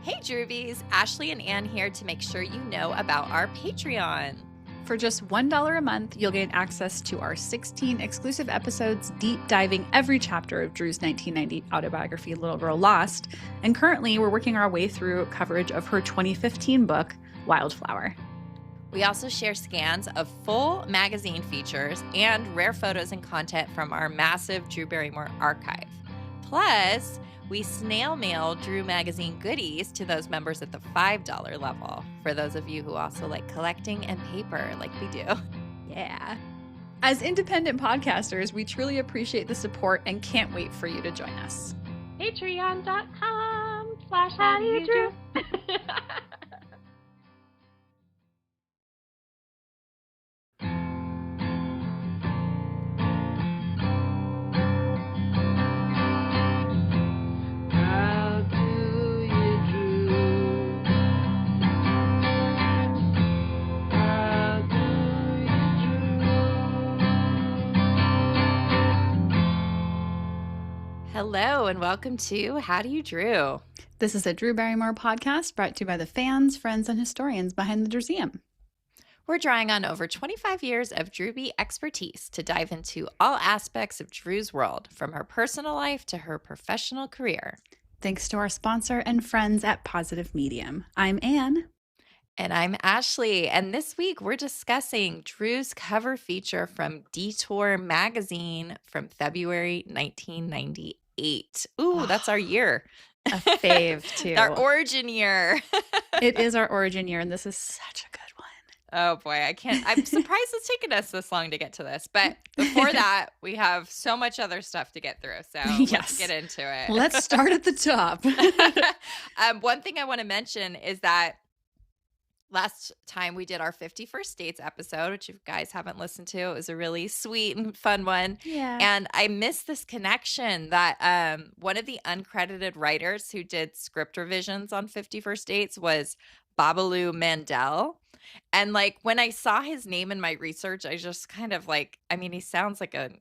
Hey Droobies, Ashley and Ann here to make sure you know about our Patreon. For just $1 a month, you'll gain access to our 16 exclusive episodes deep diving every chapter of Drew's 1990 autobiography, Little Girl Lost. And currently, we're working our way through coverage of her 2015 book, Wildflower. We also share scans of full magazine features and rare photos and content from our massive Drew Barrymore archive. Plus, we snail mail Drew magazine goodies to those members at the $5 level, for those of you who also like collecting and paper like we do. Yeah. As independent podcasters, we truly appreciate the support and can't wait for you to join us. Patreon.com/HowDoYouDrew. Hello and welcome to How Do You Drew? This is a Drew Barrymore podcast brought to you by the fans, friends, and historians behind the Drewseum. We're drawing on over 25 years of Drewbie expertise to dive into all aspects of Drew's world, from her personal life to her professional career. Thanks to our sponsor and friends at Positive Medium. I'm Anne. And I'm Ashley, and this week we're discussing Drew's cover feature from Detour magazine from February 1998. Ooh, that's our year. A fave, too. Our origin year. It is our origin year, and this is such a good one. Oh, boy. I'm surprised it's taken us this long to get to this. But before that, we have so much other stuff to get through. So let's get into it. Let's start at the top. One thing I want to mention is that last time we did our 51st Dates episode, which if you guys haven't listened to, it was a really sweet and fun one. Yeah. And I missed this connection that one of the uncredited writers who did script revisions on 51st Dates was Babalu Mandel. And like when I saw his name in my research, I just kind of like, I mean, he sounds like an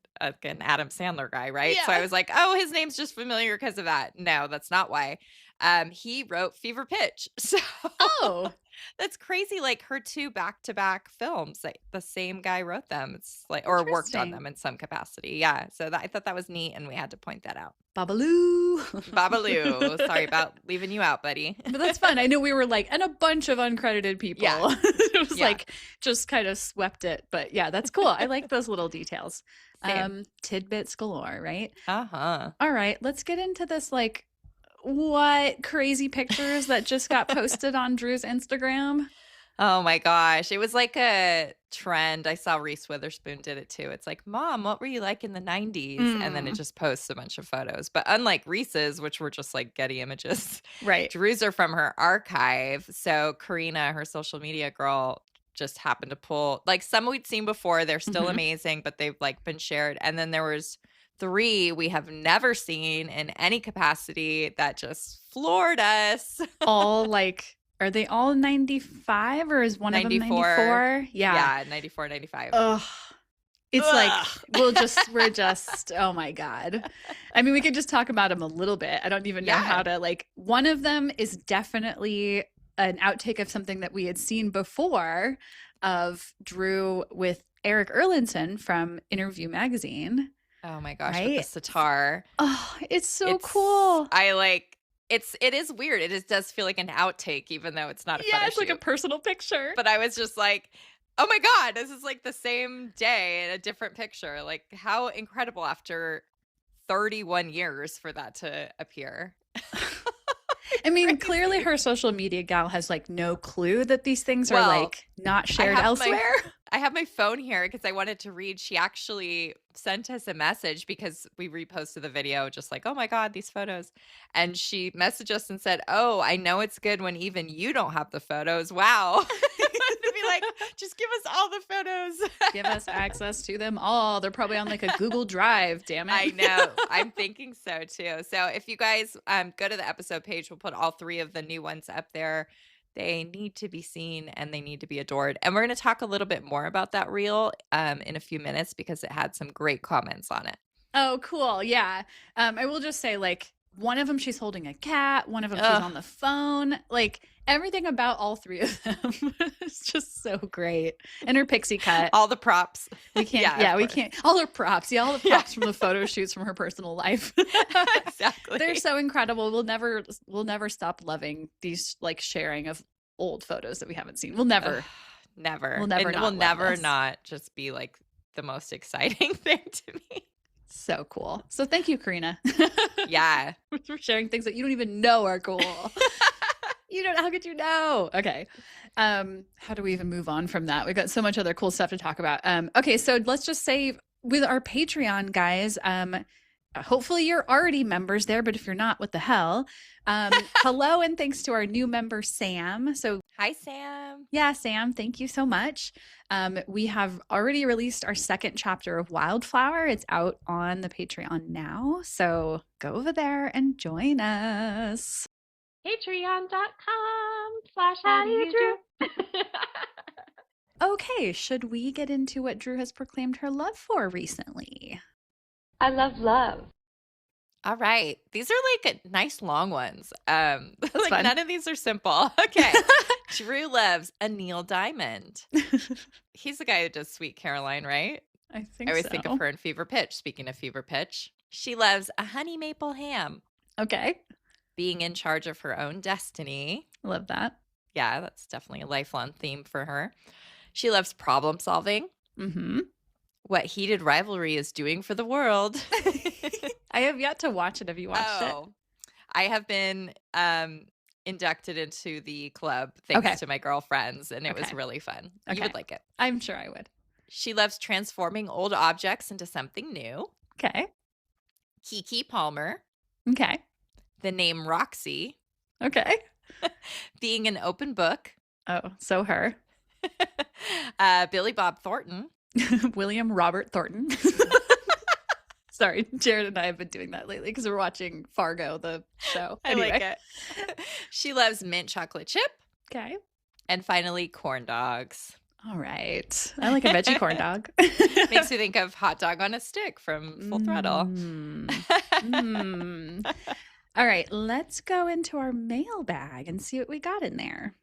Adam Sandler guy, right? Yeah. So I was like, oh, his name's just familiar because of that. No, that's not why. He wrote Fever Pitch. So that's crazy. Like her two back-to-back films, like the same guy wrote them. It's like, or worked on them in some capacity. Yeah. So I thought that was neat, and we had to point that out. Babalu. Babalu. Sorry about leaving you out, buddy. But that's fun. I know we were like, and a bunch of uncredited people. Yeah. It was like, just kind of swept it. But yeah, that's cool. I like those little details. Tidbits galore, right? Uh-huh. All right. Let's get into this, like, what crazy pictures that just got posted on Drew's Instagram. Oh my gosh. It was like a trend. I saw Reese Witherspoon did it too. It's like, Mom, what were you like in the 90s? And then it just posts a bunch of photos. But unlike Reese's, which were just like Getty images, right? Drew's are from her archive. So Karina, her social media girl, just happened to pull like some we'd seen before. They're still amazing, but they've like been shared. And then there was 3 we have never seen in any capacity that just floored us. All like, are they all 95 or is one 94. of them 94? Yeah, 94, 95. Ugh. It's like, we're just, oh my God. I mean, we could just talk about them a little bit. I don't even know how to, like, one of them is definitely an outtake of something that we had seen before of Drew with Eric Erlandson from Interview Magazine. Oh my gosh, right? with the sitar. Oh, it's so cool. It is weird. It does feel like an outtake, even though it's not a photo Yeah, it's like shoot. a personal picture. But I was just like, oh my God, this is like the same day in a different picture. Like how incredible after 31 years for that to appear. I mean, clearly her social media gal has like no clue that these things are like not shared elsewhere. I have my phone here because I wanted to read. She actually sent us a message because we reposted the video just like, oh my God, these photos. And she messaged us and said, oh, I know it's good when even you don't have the photos. Wow. To be like, just give us all the photos. Give us access to them all. They're probably on like a Google Drive, damn it. I know. I'm thinking so too. So if you guys go to the episode page, we'll put all 3 of the new ones up there. They need to be seen and they need to be adored. And we're going to talk a little bit more about that reel in a few minutes because it had some great comments on it. Oh, cool. Yeah. I will just say, like, one of them she's holding a cat, one of them she's on the phone. Like everything about all three of them is just so great. And her pixie cut. All the props. We can't, we can't. All her props. Yeah, all the props from the photo shoots from her personal life. Exactly. They're so incredible. We'll never stop loving these like sharing of old photos that we haven't seen. We'll never. Never. We'll never not just be like the most exciting thing to me. So cool. So thank you, Karina. Yeah. For sharing things that you don't even know are cool. How could you know? Okay. How do we even move on from that? We've got so much other cool stuff to talk about. Okay, so let's just say with our Patreon guys, hopefully you're already members there, but if you're not, what the hell? Hello and thanks to our new member, Sam. So hi, Sam. Yeah, Sam, thank you so much. We have already released our second chapter of Wildflower. It's out on the Patreon now. So go over there and join us. Patreon.com/HowDoYouDrew. Okay, should we get into what Drew has proclaimed her love for recently? I love love. All right. These are like nice long ones. Like fun. None of these are simple. Okay. Drew loves a Neil Diamond. He's the guy who does Sweet Caroline, right? I think I always so. think of her in Fever Pitch. Speaking of Fever Pitch, she loves a honey maple ham. Okay. Being in charge of her own destiny. Love that. Yeah, that's definitely a lifelong theme for her. She loves problem solving. Mm-hmm. What heated rivalry is doing for the world. I have yet to watch it. Have you watched it? I have been inducted into the club thanks to my girlfriends, and it was really fun. You would like it. I'm sure I would. She loves transforming old objects into something new. Okay. Kiki Palmer. Okay. The name Roxy. Okay. Being an open book. Oh, so her. Billy Bob Thornton. William Robert Thornton. Sorry, Jared and I have been doing that lately because we're watching Fargo, the show. Anyway. I like it. She loves mint chocolate chip. Okay. And finally, corn dogs. All right. I like a veggie corn dog. Makes me think of Hot Dog on a Stick from Full Throttle. All right, let's go into our mailbag and see what we got in there.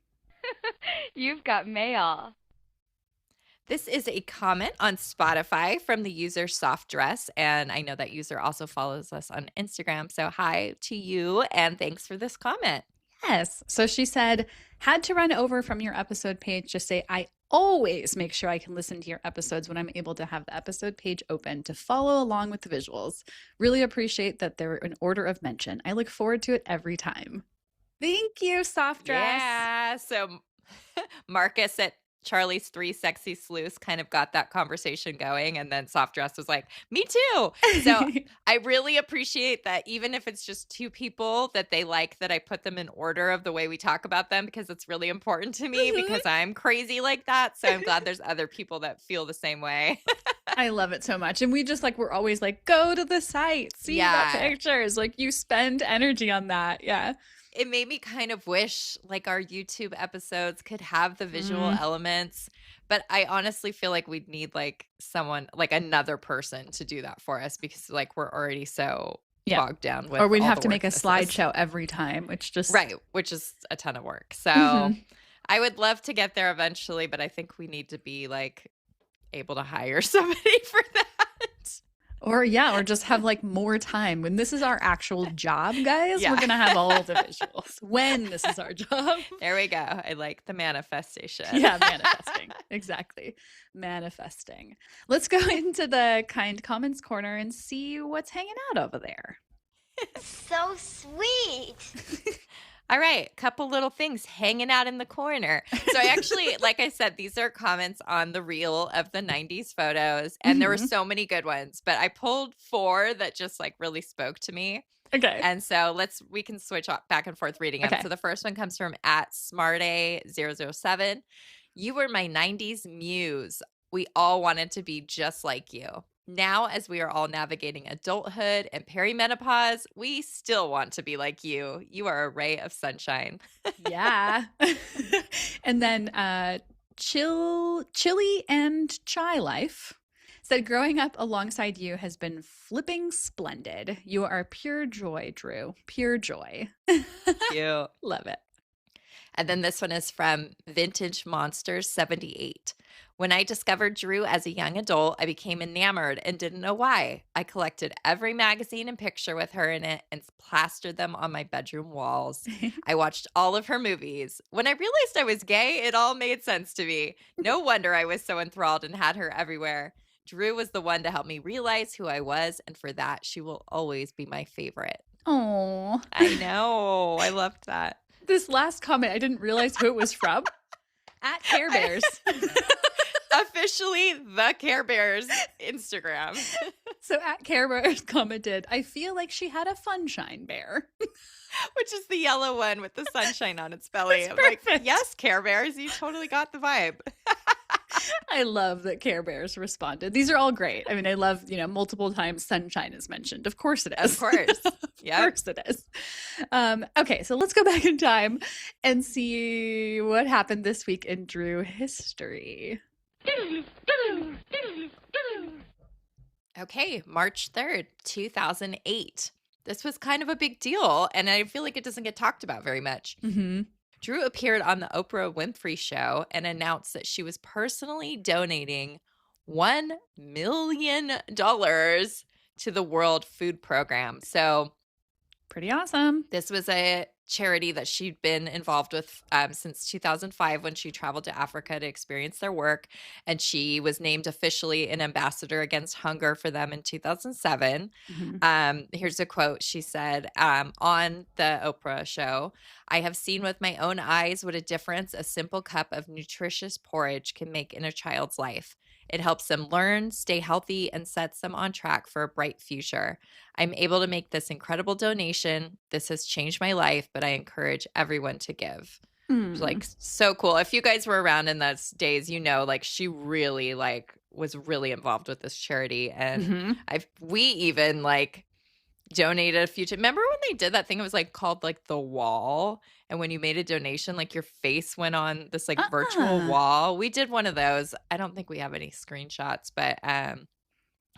You've got mail. This is a comment on Spotify from the user Soft Dress, and I know that user also follows us on Instagram. So hi to you, and thanks for this comment. Yes. So she said, had to run over from your episode page to say, I always make sure I can listen to your episodes when I'm able to have the episode page open to follow along with the visuals. Really appreciate that they're in order of mention. I look forward to it every time. Thank you, Soft Dress. Yeah. So Marcus at Charlie's Three Sexy Sleuths kind of got that conversation going, and then Soft Dress was like, me too. So I really appreciate that, even if it's just two people, that they like that I put them in order of the way we talk about them, because it's really important to me because I'm crazy like that. So I'm glad there's other people that feel the same way. I love it so much. And we just we're always like, go to the site, see the pictures. Like, you spend energy on that. Yeah. It made me kind of wish our YouTube episodes could have the visual elements, but I honestly feel like we'd need someone, another person to do that for us, because we're already so bogged down with, or we'd have to make a slideshow every time, which is a ton of work. So I would love to get there eventually, but I think we need to be able to hire somebody for that. Or just have more time. When this is our actual job, guys, we're going to have all the visuals. When this is our job. There we go. I like the manifestation. Yeah, manifesting. Exactly. Manifesting. Let's go into the kind comments corner and see what's hanging out over there. So sweet. All right, couple little things hanging out in the corner. So I actually, like I said, these are comments on the reel of the 90s photos, and there were so many good ones, but I pulled 4 that just really spoke to me. Okay. And so we can switch back and forth reading them. So the first one comes from @smarta007. You were my 90s muse. We all wanted to be just like you. Now, as we are all navigating adulthood and perimenopause, we still want to be like you. You are a ray of sunshine. Yeah. And then Chili and Chai Life said, growing up alongside you has been flipping splendid. You are pure joy, Drew. Pure joy. Cute. Love it. And then this one is from Vintage Monsters 78. When I discovered Drew as a young adult, I became enamored and didn't know why. I collected every magazine and picture with her in it and plastered them on my bedroom walls. I watched all of her movies. When I realized I was gay, it all made sense to me. No wonder I was so enthralled and had her everywhere. Drew was the one to help me realize who I was, and for that, she will always be my favorite. Oh, I know. I loved that. This last comment, I didn't realize who it was from. At Care Bears. Officially the Care Bears Instagram. So at Care Bears commented, I feel like she had a funshine bear. Which is the yellow one with the sunshine on its belly. I'm like, yes, Care Bears, you totally got the vibe. I love that Care Bears responded. These are all great. I mean, I love, multiple times sunshine is mentioned. Of course it is. Of course. Of course it is. Okay, so let's go back in time and see what happened this week in Drew history. Okay, March 3rd, 2008. This was kind of a big deal, and I feel like it doesn't get talked about very much. Mm-hmm. Drew appeared on the Oprah Winfrey Show and announced that she was personally donating $1 million to the World Food Program. So pretty awesome. This was a charity that she'd been involved with since 2005 when she traveled to Africa to experience their work. And she was named officially an ambassador against hunger for them in 2007. Mm-hmm. Here's a quote. She said on the Oprah show, I have seen with my own eyes what a difference a simple cup of nutritious porridge can make in a child's life. It helps them learn, stay healthy, and sets them on track for a bright future. I'm able to make this incredible donation. This has changed my life, but I encourage everyone to give. Like, so cool. If you guys were around in those days, like she really was really involved with this charity. And we even donated a few remember when they did that thing? It was called The Wall, and when you made a donation, your face went on this virtual wall. We did one of those. I don't think we have any screenshots, but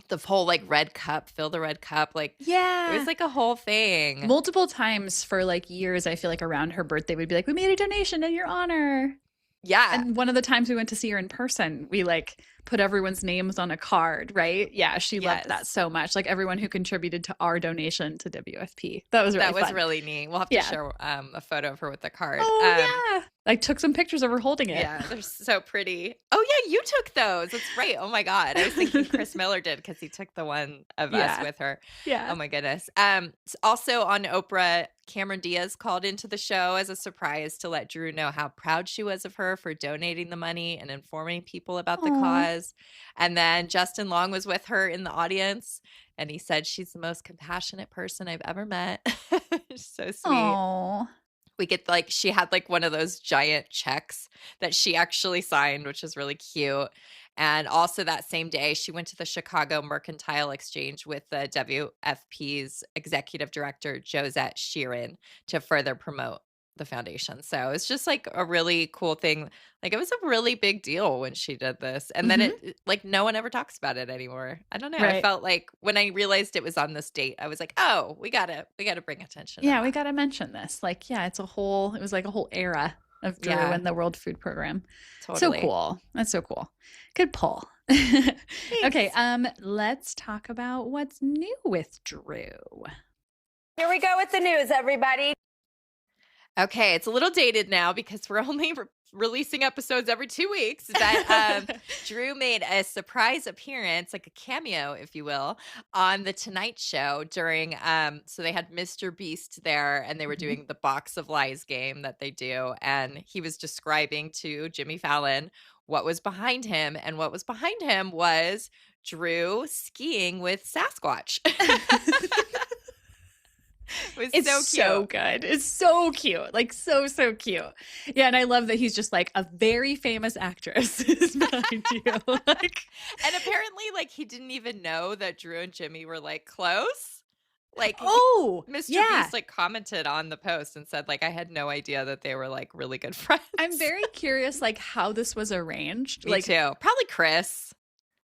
the whole red cup, fill the red cup, yeah, it was a whole thing. Multiple times for years. I feel around her birthday we'd be we made a donation in your honor. Yeah. And one of the times we went to see her in person, we put everyone's names on a card, right? Yeah, she loved that so much. Everyone who contributed to our donation to WFP. That was really fun. That was really neat. We'll have to share a photo of her with the card. Oh, yeah. I took some pictures of her holding it. Yeah, they're so pretty. Oh, yeah, you took those. That's right. Oh, my God. I was thinking Chris Miller did because he took the one of us with her. Yeah. Oh, my goodness. Also on Oprah, Cameron Diaz called into the show as a surprise to let Drew know how proud she was of her for donating the money and informing people about the cause. And then Justin Long was with her in the audience, and he said she's the most compassionate person I've ever met. So sweet. Aww. We get she had one of those giant checks that she actually signed, which is really cute. And also that same day, she went to the Chicago Mercantile Exchange with the WFP's executive director, Josette Sheeran, to further promote the foundation. So it's just a really cool thing. It was a really big deal when she did this. And then it no one ever talks about it anymore. I don't know. Right. I felt when I realized it was on this date, I was oh, we gotta bring attention. Yeah, we gotta mention this. It was a whole era of Drew and the World Food Program. Totally. So cool. That's so cool. Good pull. Okay, let's talk about what's new with Drew. Here we go with the news, everybody. Okay, it's a little dated now because we're only releasing episodes every 2 weeks. But Drew made a surprise appearance, a cameo, if you will, on The Tonight Show during so they had Mr. Beast there, and they were doing the Box of Lies game that they do. And he was describing to Jimmy Fallon what was behind him. And what was behind him was Drew skiing with Sasquatch. It's so cute. So good. It's so cute. So cute. Yeah, and I love that he's just a very famous actress is behind you. And apparently, he didn't even know that Drew and Jimmy were close. Mr. Beast commented on the post and said I had no idea that they were really good friends. I'm very curious how this was arranged. Me too. Probably Chris.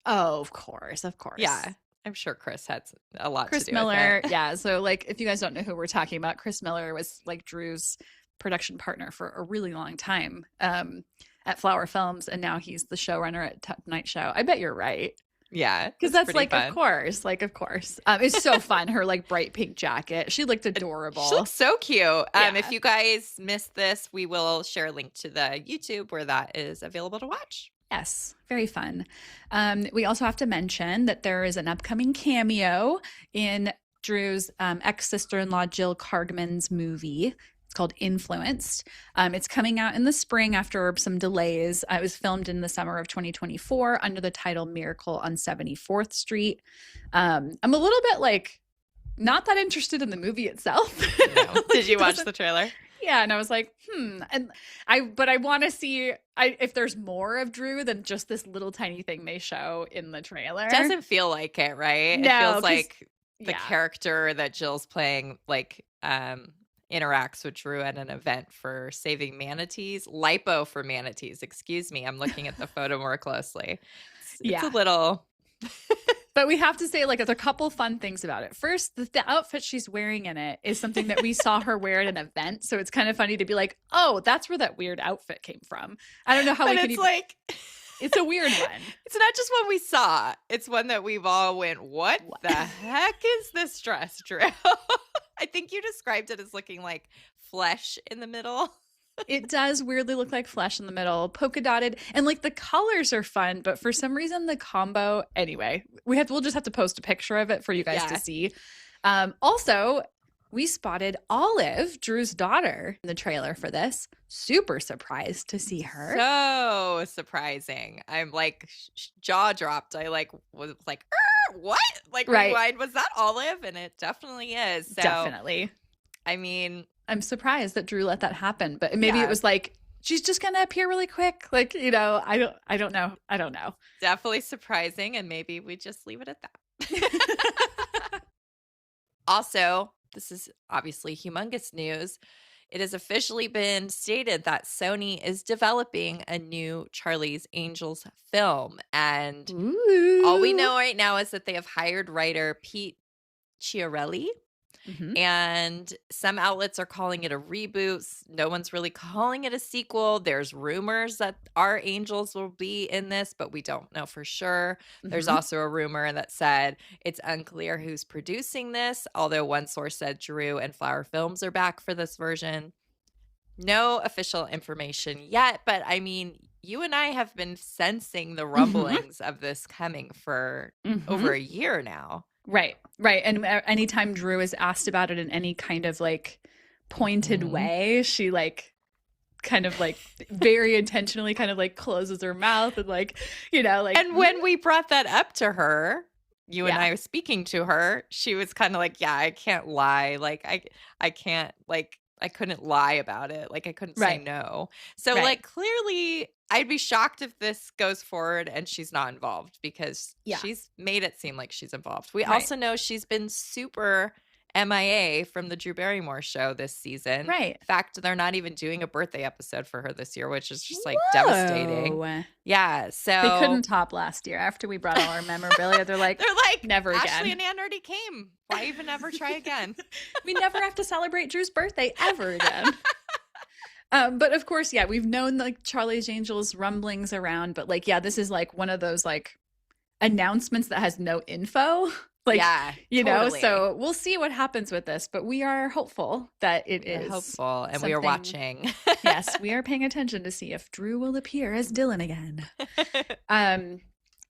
Oh, of course. Of course. Yeah. I'm sure Chris had a lot Chris to do Miller. with it. Yeah. So like, if you guys don't know who we're talking about, Chris Miller was like Drew's production partner for a really long time at Flower Films. And now he's the showrunner at Tonight Show. I bet you're right. Yeah. Because that's pretty like, fun. of course. It's so fun. Her like bright pink jacket. She looked adorable. She looks so cute. Yeah. If you guys missed this, we will share a link to the YouTube where that is available to watch. Yes, very fun. We also have to mention that there is an upcoming cameo in Drew's ex-sister-in-law Jill Kargman's movie. It's called Influenced. It's coming out in the spring after some delays. It was filmed in the summer of 2024 under the title Miracle on 74th Street. I'm a little bit like not that interested in the movie itself. No. Did you watch the trailer? Yeah, and I was like, and I want to see if there's more of Drew than just this little tiny thing they show in the trailer. Doesn't feel like it, right? No, it feels like the yeah. character that Jill's playing like interacts with Drew at an event for saving manatees. Lipo for manatees, excuse me. I'm looking at the photo more closely. It's a little But we have to say, like, there's a couple fun things about it. First, the outfit she's wearing in it is something that we saw her wear at an event. So it's kind of funny to be like, oh, that's where that weird outfit came from. I don't know how we could even... It's a weird one. It's not just one we saw. It's one that we've all went, what the heck is this dress, Drew? I think you described it as looking like flesh in the middle. It does weirdly look like flesh in the middle, polka dotted, and like the colors are fun, but for some reason the combo. Anyway, we'll just have to post a picture of it for you guys to see. Also, we spotted Olive, Drew's daughter, in the trailer for this. Super surprised to see her. So surprising. I'm like jaw dropped. I was like, what? Like rewind. Was that Olive? And it definitely is. So, definitely. I mean, I'm surprised that Drew let that happen, but maybe it was like, she's just going to appear really quick. Like, I don't know. I don't know. Definitely surprising. And maybe we just leave it at that. Also, this is obviously humongous news. It has officially been stated that Sony is developing a new Charlie's Angels film. And all we know right now is that they have hired writer Pete Chiarelli. Mm-hmm. And some outlets are calling it a reboot. No one's really calling it a sequel. There's rumors that our Angels will be in this, but we don't know for sure. Mm-hmm. There's also a rumor that said it's unclear who's producing this, although one source said Drew and Flower Films are back for this version. No official information yet, but I mean, you and I have been sensing the rumblings of this coming for over a year now. Right. And anytime Drew is asked about it in any kind of like pointed way, she like kind of like very intentionally kind of like closes her mouth and like, like. And when we brought that up to her, you and I were speaking to her, she was kind of like, yeah, I can't lie. Like I can't like, I couldn't lie about it. Like I couldn't say no. So like clearly I'd be shocked if this goes forward and she's not involved because she's made it seem like she's involved. We also know she's been super MIA from the Drew Barrymore show this season. Right. In fact, they're not even doing a birthday episode for her this year, which is just like devastating. Yeah. So they couldn't top last year after we brought all our memorabilia. They're like never again. Ashley and Ann already came. Why even ever try again? We never have to celebrate Drew's birthday ever again. But of course, we've known like Charlie's Angels rumblings around, but like, this is like one of those like announcements that has no info. Like, know, so we'll see what happens with this, but we are hopeful that it is hopeful and we are watching. Yes, we are paying attention to see if Drew will appear as Dylan again.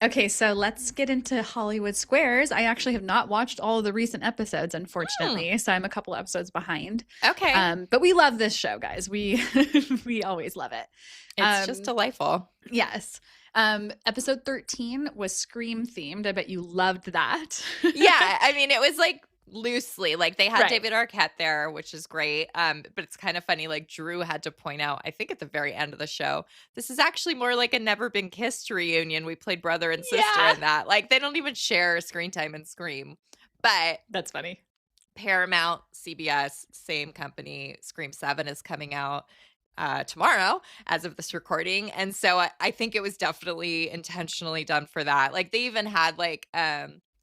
Okay, so let's get into Hollywood Squares. I actually have not watched all of the recent episodes, unfortunately, so I'm a couple episodes behind. Okay. But we love this show, guys. We always love it. It's just delightful. Yes. Episode 13 was Scream themed. I bet you loved that. Yeah, I mean, it was like loosely like they had David Arquette there, which is great. But it's kind of funny. Like Drew had to point out, I think at the very end of the show, this is actually more like a Never Been Kissed reunion. We played brother and sister in that. Like they don't even share screen time in Scream. But that's funny. Paramount, CBS, same company. Scream 7 is coming out. tomorrow as of this recording. And so I think it was definitely intentionally done for that. Like they even had like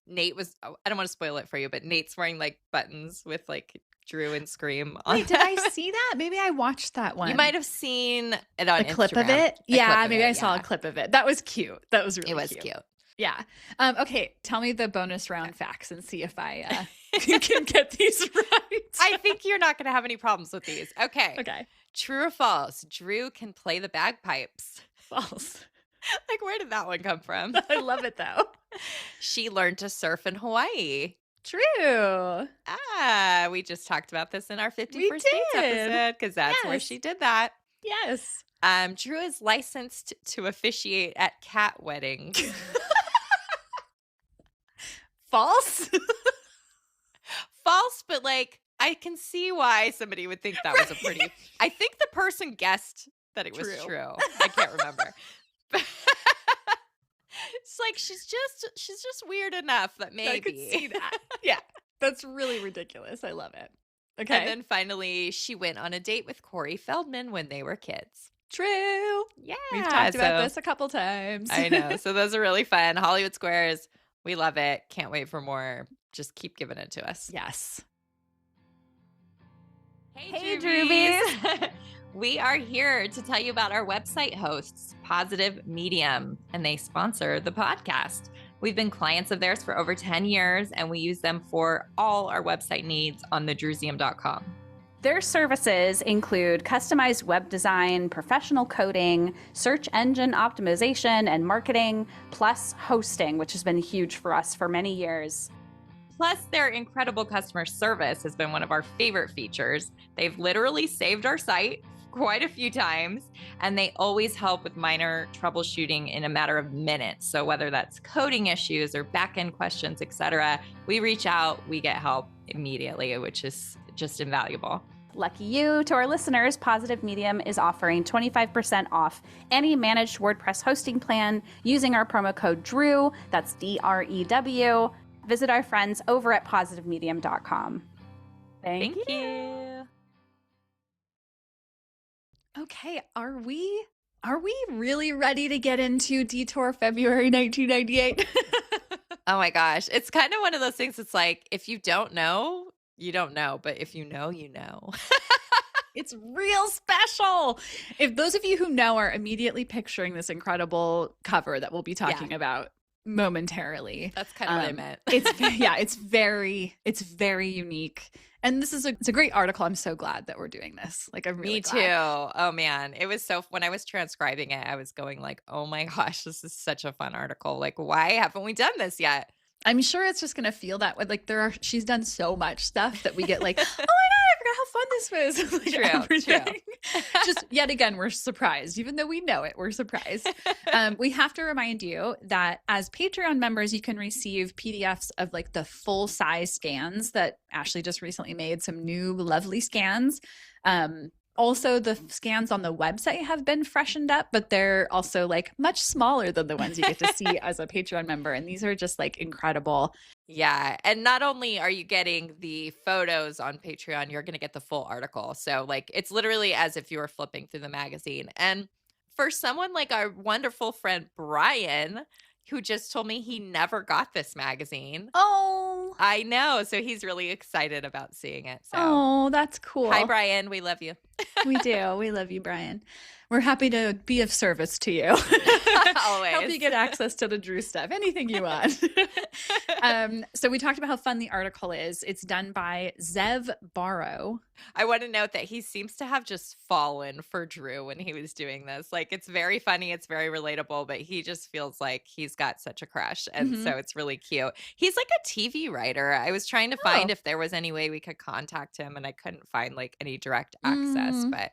Nate was, I don't want to spoil it for you, but Nate's wearing like buttons with like Drew and Scream on. Wait, did I see that? Maybe I watched that one. You might have seen it on a clip Instagram. of it. Yeah, maybe I saw yeah. a clip of it. That was cute. That was really It was cute. cute. Yeah. Okay, tell me the bonus round facts and see if I can get these right. I think you're not going to have any problems with these. Okay. Okay. True or false? Drew can play the bagpipes. False. Like, where did that one come from? I love it though. She learned to surf in Hawaii. True. We just talked about this in our 51st We Dates did. episode because that's where Yes. she did that. Yes. Drew is licensed to officiate at cat weddings. False. False, but like I can see why somebody would think that was a pretty. I think the person guessed that it was true. I can't remember. It's like she's just weird enough that maybe I could see that. Yeah. That's really ridiculous. I love it. Okay. And then finally, she went on a date with Corey Feldman when they were kids. True. Yeah, We've talked about this a couple times. I know. So those are really fun. Hollywood Squares. We love it. Can't wait for more. Just keep giving it to us. Yes. Hey, Drewbies. We are here to tell you about our website hosts, Positive Medium, and they sponsor the podcast. We've been clients of theirs for over 10 years, and we use them for all our website needs on thedrewsium.com. Their services include customized web design, professional coding, search engine optimization and marketing, plus hosting, which has been huge for us for many years. Plus, their incredible customer service has been one of our favorite features. They've literally saved our site quite a few times, and they always help with minor troubleshooting in a matter of minutes. So whether that's coding issues or back-end questions, etc., we reach out, we get help immediately, which is just invaluable. Lucky you. To our listeners, Positive Medium is offering 25% off any managed WordPress hosting plan using our promo code DREW. That's DREW. Visit our friends over at positivemedium.com. Thank you. Okay, are we really ready to get into Detour February 1998? Oh my gosh. It's kind of one of those things. It's like, if you don't know, you don't know. But if you know, you know. It's real special. If those of you who know are immediately picturing this incredible cover that we'll be talking about momentarily. That's kind of what I meant. It's very unique. And it's a great article. I'm so glad that we're doing this. Like, I'm really glad. Me too. Oh man. It was when I was transcribing it, I was going like, oh my gosh, this is such a fun article. Like, why haven't we done this yet? I'm sure it's just going to feel that way. Like she's done so much stuff that we get like, oh my God, I forgot how fun this was. Like, True. Just yet again, we're surprised. Even though we know it, we're surprised. We have to remind you that as Patreon members, you can receive PDFs of like the full size scans that Ashley just recently made, some new lovely scans. Also, the scans on the website have been freshened up, but they're also like much smaller than the ones you get to see as a Patreon member. And these are just like incredible. Yeah. And not only are you getting the photos on Patreon, you're going to get the full article. So like, it's literally as if you were flipping through the magazine. And for someone like our wonderful friend, Brian, who just told me he never got this magazine. Oh, I know. So he's really excited about seeing it. So. Oh, that's cool. Hi, Brian. We love you. We do. We love you, Brian. We're happy to be of service to you. Always. Help you get access to the Drew stuff. Anything you want. So we talked about how fun the article is. It's done by Zev Borow. I want to note that he seems to have just fallen for Drew when he was doing this. Like, it's very funny. It's very relatable, but he just feels like he's got such a crush. And so it's really cute. He's like a TV writer. I was trying to find if there was any way we could contact him, and I couldn't find like any direct access. But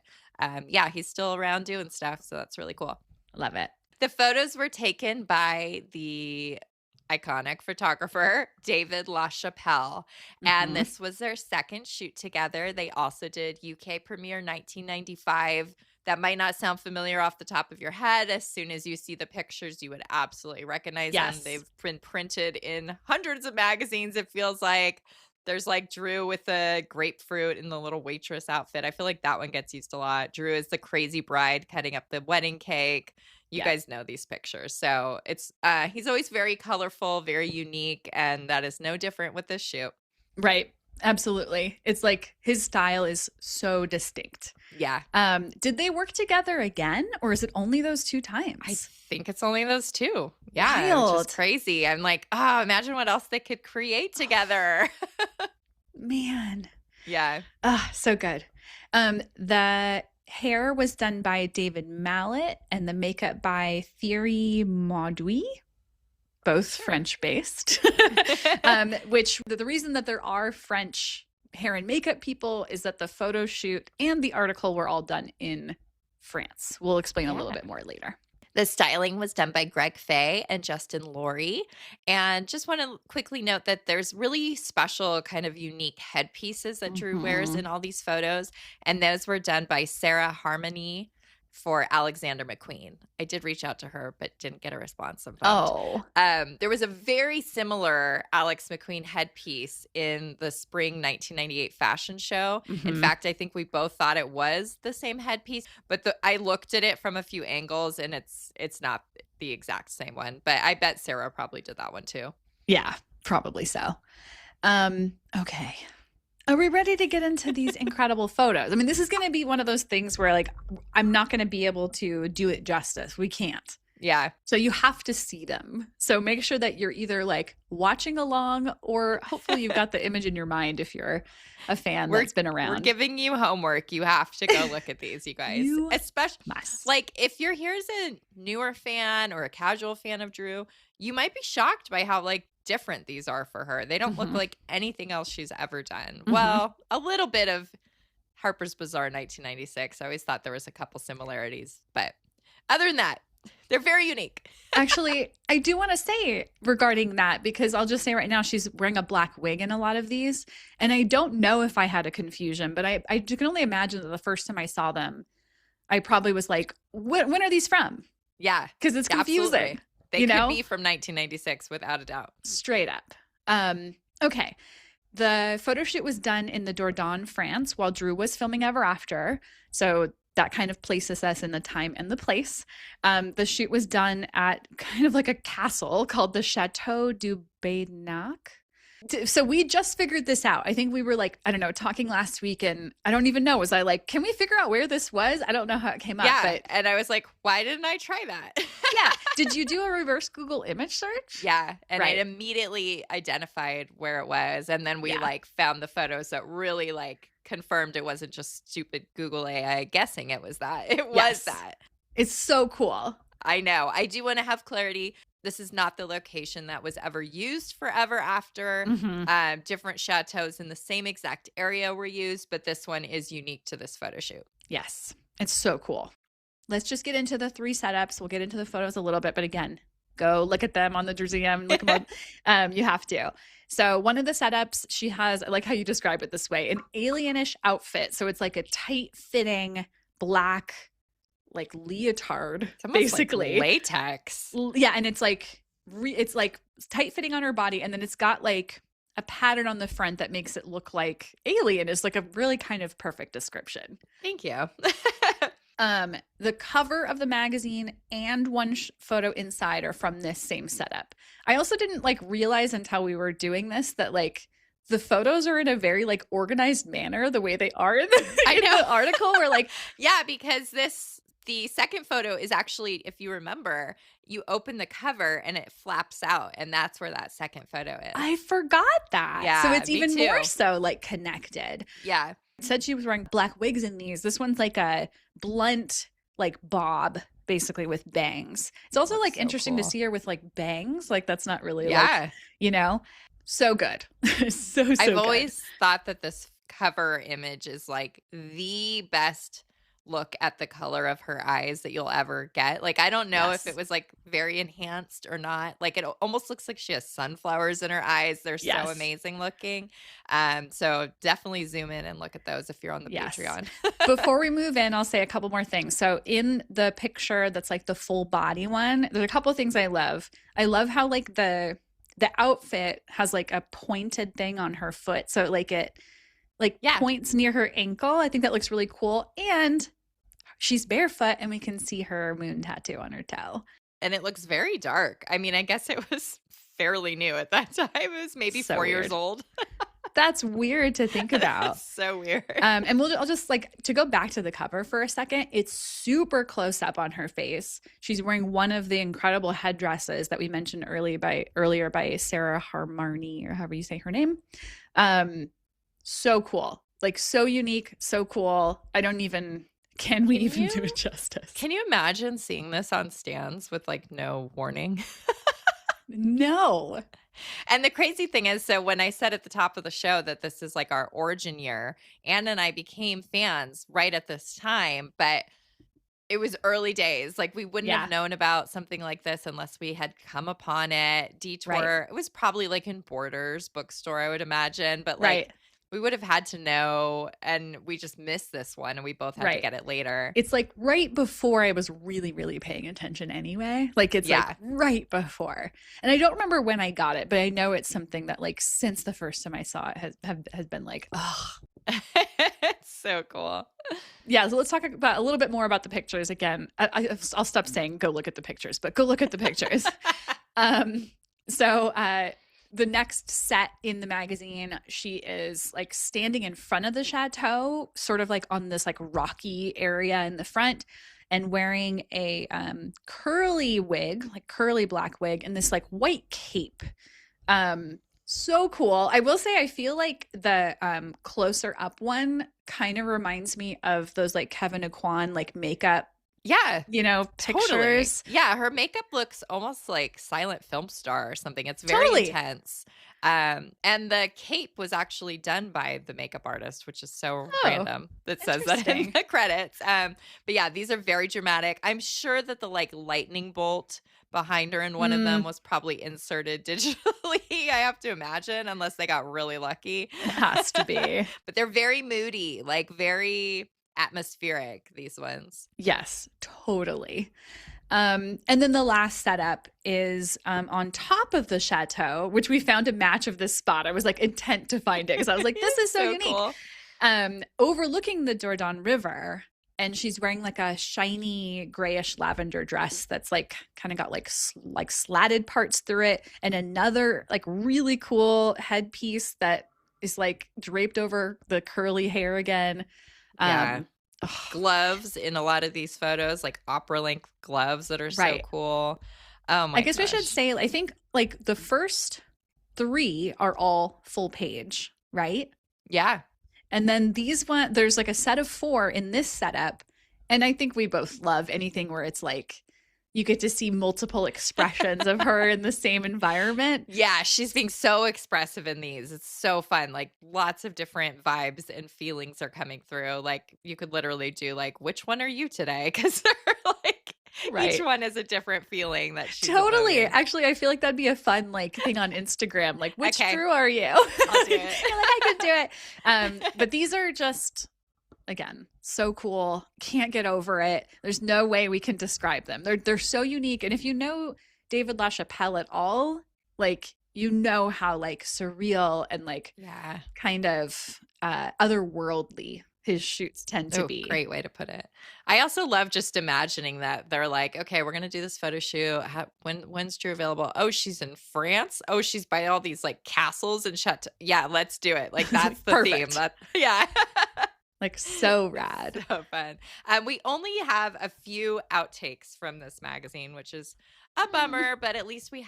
yeah, he's still around doing stuff. So that's really cool. Love it. The photos were taken by the iconic photographer, David LaChapelle. And this was their second shoot together. They also did UK premiere 1995. That might not sound familiar off the top of your head. As soon as you see the pictures, you would absolutely recognize them. They've been printed in hundreds of magazines, it feels like. There's like Drew with the grapefruit and the little waitress outfit. I feel like that one gets used a lot. Drew is the crazy bride cutting up the wedding cake. You guys know these pictures. So it's he's always very colorful, very unique, and that is no different with this shoot. Right. Absolutely. It's like his style is so distinct. Yeah. Did they work together again, or is it only those 2 times? I think it's only those 2. Yeah. Wild. Which is crazy. I'm like, oh, imagine what else they could create together. Man. Yeah. So good. The hair was done by David Mallet and the makeup by Thierry Maudoui. Both French-based, which the reason that there are French hair and makeup people is that the photo shoot and the article were all done in France. We'll explain a little bit more later. The styling was done by Greg Faye and Justin Laurie. And just want to quickly note that there's really special kind of unique headpieces that Drew wears in all these photos. And those were done by Sarah Harmony for Alexander McQueen. I did reach out to her, but didn't get a response. There was a very similar Alex McQueen headpiece in the spring 1998 fashion show. In fact, I think we both thought it was the same headpiece, but I looked at it from a few angles, and it's not the exact same one. But I bet Sarah probably did that one too. Yeah, probably so. Okay. Are we ready to get into these incredible photos? I mean, this is going to be one of those things where, like, I'm not going to be able to do it justice. We can't. Yeah. So you have to see them. So make sure that you're either, like, watching along, or hopefully you've got the image in your mind if you're a fan that's been around. We're giving you homework. You have to go look at these, you guys. Especially, like, if you're here as a newer fan or a casual fan of Drew, you might be shocked by how, like, different these are for her. They don't look like anything else she's ever done. Well, a little bit of Harper's Bazaar 1996. I always thought there was a couple similarities, but other than that, they're very unique. Actually, I do want to say regarding that, because I'll just say right now she's wearing a black wig in a lot of these, and I don't know if I had a confusion, but I can only imagine that the first time I saw them, I probably was like, when are these from? Yeah. Because it's confusing. Absolutely. They could be from 1996 without a doubt. Straight up. Okay. The photo shoot was done in the Dordogne, France, while Drew was filming Ever After. So that kind of places us in the time and the place. The shoot was done at kind of like a castle called the Chateau du Baynac. So we just figured this out. I think we were like, I don't know, talking last week, and I don't even know. Was I like, can we figure out where this was? I don't know how it came up. Yeah, and I was like, why didn't I try that? Yeah. Did you do a reverse Google image search? Yeah, and it immediately identified where it was, and then we like found the photos that really like confirmed it wasn't just stupid Google AI guessing it was that. It was that. It's so cool. I know. I do want to have clarity. This is not the location that was ever used for Ever After. Different chateaus in the same exact area were used, but this one is unique to this photo shoot. Yes. It's so cool. Let's just get into the 3 setups. We'll get into the photos a little bit, but again, go look at them on the Museum. Look them up. You have to. So one of the setups, she has, I like how you describe it this way, an alienish outfit. So it's like a tight-fitting black like leotard, basically like latex. Yeah, and it's like tight fitting on her body, and then it's got like a pattern on the front that makes it look like alien. Is like a really kind of perfect description. Thank you. The cover of the magazine and one photo inside are from this same setup. I also didn't like realize until we were doing this that like the photos are in a very like organized manner the way they are in the article. We're like, yeah, because the second photo is actually, if you remember, you open the cover and it flaps out, and that's where that second photo is. I forgot that. Yeah, so it's even more so like connected. Yeah. It said she was wearing black wigs in these. This one's like a blunt like bob, basically with bangs. It's also like interesting to see her with like bangs. Like that's not really like, you know, so good. so I've good. always thought that this cover image is like the best look at the color of her eyes that you'll ever get. Like I don't know if it was like very enhanced or not. Like it almost looks like she has sunflowers in her eyes. They're so amazing looking. So definitely zoom in and look at those if you're on the Patreon. Before we move in, I'll say a couple more things. So in the picture that's like the full body one, there's a couple of things I love. I love how like the the outfit has like a pointed thing on her foot. So like it points near her ankle. I think that looks really cool. And she's barefoot and we can see her moon tattoo on her toe. And it looks very dark. I mean, I guess it was fairly new at that time. It was maybe So 4 years weird. old. That's weird to think about. So weird. And I'll just like to go back to the cover for a second. It's super close up on her face. She's wearing one of the incredible headdresses that we mentioned earlier by Sarah Harmarni, or however you say her name. So cool, like so unique, so cool. Can we even do it justice? Can you imagine seeing this on stands with like no warning? No. And the crazy thing is, so when I said at the top of the show that this is like our origin year, Anne and I became fans right at this time, but it was early days. Like we wouldn't have known about something like this unless we had come upon it. Detour, It was probably like in Borders bookstore, I would imagine, but like we would have had to know, and we just missed this one, and we both had to get it later. It's like right before I was really, really paying attention anyway. Like it's like right before. And I don't remember when I got it, but I know it's something that like since the first time I saw it has been like, oh. It's so cool. Yeah, so let's talk about a little bit more about the pictures again. I'll stop saying go look at the pictures, but go look at the pictures. The next set in the magazine, she is like standing in front of the chateau, sort of like on this like rocky area in the front, and wearing a curly wig, like curly black wig, and this like white cape. So cool. I will say I feel like the closer up one kind of reminds me of those like Kevin Aucoin like makeup pictures. Yeah, her makeup looks almost like silent film star or something. It's very intense. And the cape was actually done by the makeup artist, which is so random. That says that in the credits. But yeah, these are very dramatic. I'm sure that the like lightning bolt behind her in one of them was probably inserted digitally, I have to imagine, unless they got really lucky. It has to be. But they're very moody, like very atmospheric, these ones. Yes, totally. And then the last setup is on top of the chateau, which we found a match of this spot. I was like intent to find it because I was like, this is so unique. Cool. Overlooking the Dordogne River, and she's wearing like a shiny grayish lavender dress that's like kind of got like slatted parts through it, and another like really cool headpiece that is like draped over the curly hair again. Gloves in a lot of these photos, like opera length gloves that are so cool. Oh my! I guess we should say, I think like the first 3 are all full page, right? Yeah. And then there's like a set of 4 in this setup, and I think we both love anything where it's like you get to see multiple expressions of her in the same environment. Yeah, she's being so expressive in these. It's so fun. Like lots of different vibes and feelings are coming through. Like you could literally do like, which one are you today? Because they're like each one is a different feeling that she's totally evoking. Actually, I feel like that'd be a fun like thing on Instagram. Like, which Drew are you? I'll do it. You're like, I could do it. But these are just, again, so cool. Can't get over it. There's no way we can describe them. They're so unique. And if you know David LaChapelle at all, like you know how like surreal and like kind of otherworldly his shoots tend to be. Great way to put it. I also love just imagining that they're like, okay, we're gonna do this photo shoot. When's Drew available? Oh, she's in France. Oh, she's by all these like castles and chateaux. Yeah, let's do it. Like that's the theme. Like so rad. So fun. We only have a few outtakes from this magazine, which is a bummer, but at least we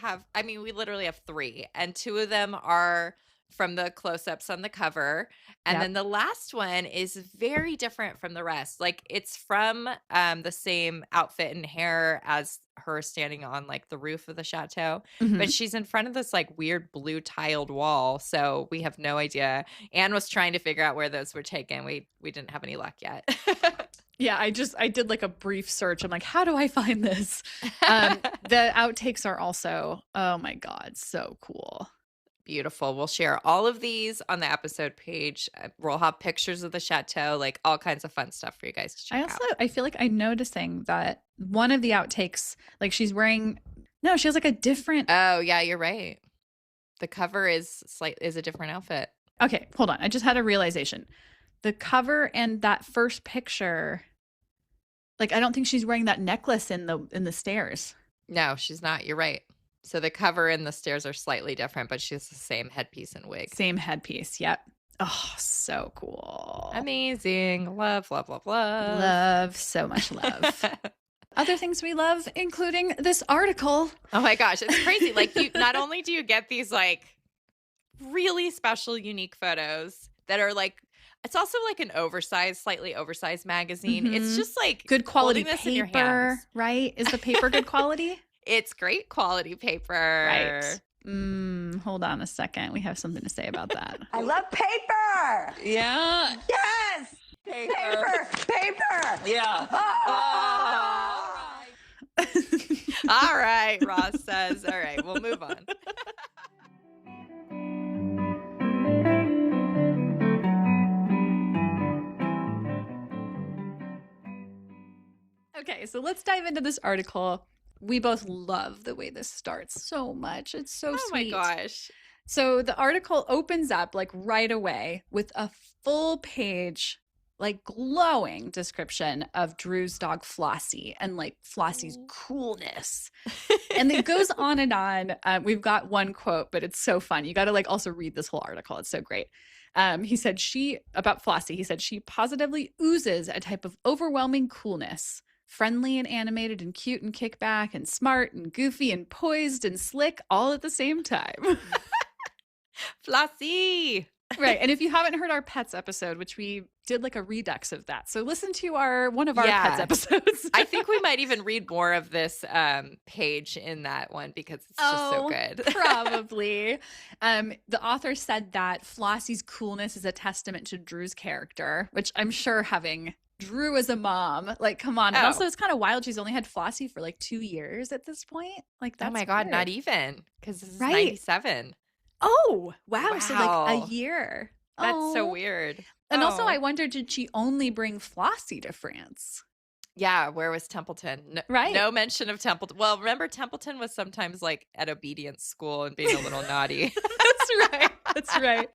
literally have 3, and 2 of them are from the close-ups on the cover. And then the last one is very different from the rest. Like it's from the same outfit and hair as her standing on like the roof of the chateau, but she's in front of this like weird blue tiled wall. So we have no idea. Anne was trying to figure out where those were taken. We didn't have any luck yet. Yeah, I did like a brief search. I'm like, how do I find this? The outtakes are also, oh my God, so cool. Beautiful. We'll share all of these on the episode page. We'll have pictures of the chateau, like all kinds of fun stuff for you guys to check out. I feel like I'm noticing that one of the outtakes, like she has like a different. Oh yeah, you're right. The cover is a different outfit. Okay, hold on. I just had a realization. The cover and that first picture, like I don't think she's wearing that necklace in the stairs. No, she's not. You're right. So the cover and the stairs are slightly different, but she has the same headpiece and wig. Same headpiece. Yep. Oh, so cool. Amazing. Love, love, love, love. Love. So much love. Other things we love, including this article. Oh my gosh, it's crazy. Like you not only do you get these like really special, unique photos that are like, it's also like an slightly oversized magazine. It's just like good quality holding this in your paper, hands. right? Is the paper good quality? It's great quality paper. Right. Hold on a second. We have something to say about that. I love paper. Yeah. Yes. Paper. Yeah. All right, Ross says. All right, we'll move on. Okay, so let's dive into this article. We both love the way this starts so much. It's so sweet. Oh my gosh. So the article opens up like right away with a full page, like glowing description of Drew's dog Flossie and like Flossie's coolness. And it goes on and on. We've got one quote, but it's so fun. You got to like also read this whole article. It's so great. He said about Flossie, he said she positively oozes a type of overwhelming coolness. Friendly and animated and cute and kickback and smart and goofy and poised and slick all at the same time. Flossie. Right. And if you haven't heard our pets episode, which we did like a redux of that. So listen to one of our pets episodes. I think we might even read more of this page in that one because it's just so good. Probably. The author said that Flossie's coolness is a testament to Drew's character, which I'm sure having Drew as a mom, like, come on. And also it's kind of wild. She's only had Flossie for like 2 years at this point. Like, that's oh my God, weird. not even, because this is 97. Oh, wow. So like a year. That's so weird. And also I wonder, did she only bring Flossie to France? Yeah, where was Templeton? Right. No mention of Templeton. Well, remember Templeton was sometimes like at obedience school and being a little naughty. That's right.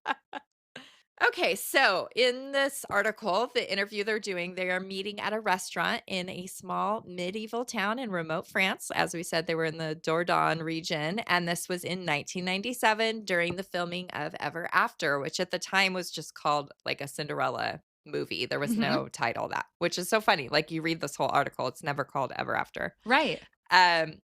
Okay, so in this article, the interview they're doing, they are meeting at a restaurant in a small medieval town in remote France. As we said, they were in the Dordogne region, and this was in 1997 during the filming of Ever After, which at the time was just called like a Cinderella movie. There was no title which is so funny. Like you read this whole article, it's never called Ever After. Right. And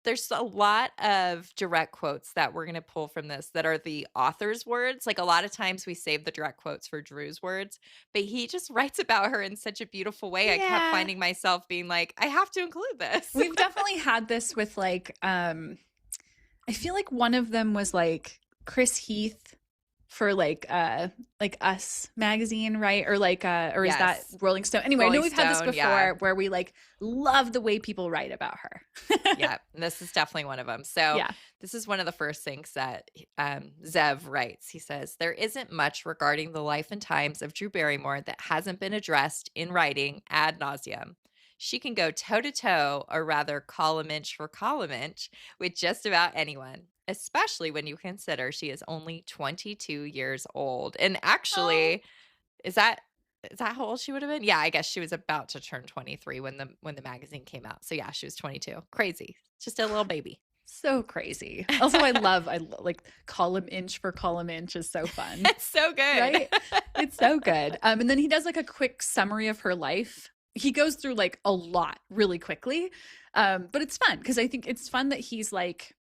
there's a lot of direct quotes that we're going to pull from this that are the author's words. Like a lot of times we save the direct quotes for Drew's words, but he just writes about her in such a beautiful way. Yeah. I kept finding myself being like, I have to include this. We've definitely had this with like, I feel like one of them was like Chris Heath for like Us magazine, right? Or like or is that Rolling Stone? Anyway, Rolling I know we've had this Stone, before where we like love the way people write about her. Yeah, and this is definitely one of them. So this is one of the first things that Zev writes. He says, there isn't much regarding the life and times of Drew Barrymore that hasn't been addressed in writing ad nauseum. She can go toe-to-toe, or rather column inch for column inch, with just about anyone, especially when you consider she is only 22 years old. And actually, is that how old she would have been? Yeah, I guess she was about to turn 23 when the magazine came out. So yeah, she was 22. Crazy. Just a little baby. So crazy. Also, I like column inch for column inch is so fun. It's so good. Right? It's so good. And then he does like a quick summary of her life. He goes through like a lot really quickly. But it's fun because I think it's fun that he's like,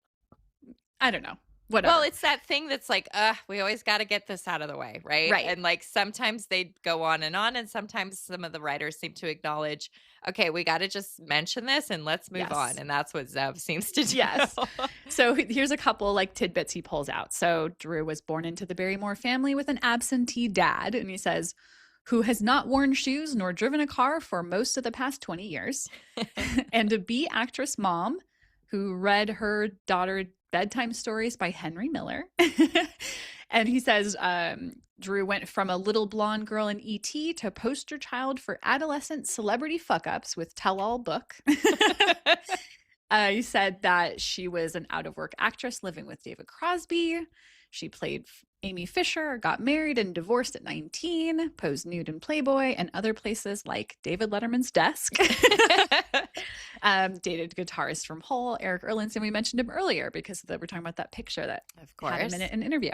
I don't know. Whatever. Well, it's that thing that's like, we always got to get this out of the way, right? Right. And like sometimes they go on, and sometimes some of the writers seem to acknowledge, okay, we got to just mention this and let's move on. And that's what Zev seems to do. Yes. So here's a couple like tidbits he pulls out. So Drew was born into the Barrymore family with an absentee dad. And he says, who has not worn shoes nor driven a car for most of the past 20 years. And a B actress mom who read her daughter bedtime stories by Henry Miller. And he says Drew went from a little blonde girl in E.T. to poster child for adolescent celebrity fuck-ups with Tell-All Book. He said that she was an out-of-work actress living with David Crosby. She played Amy Fisher, got married and divorced at 19, posed nude in Playboy and other places like David Letterman's desk. Dated guitarist from Hole, Eric Erlandson. We mentioned him earlier because we're talking about that picture that had him in an interview.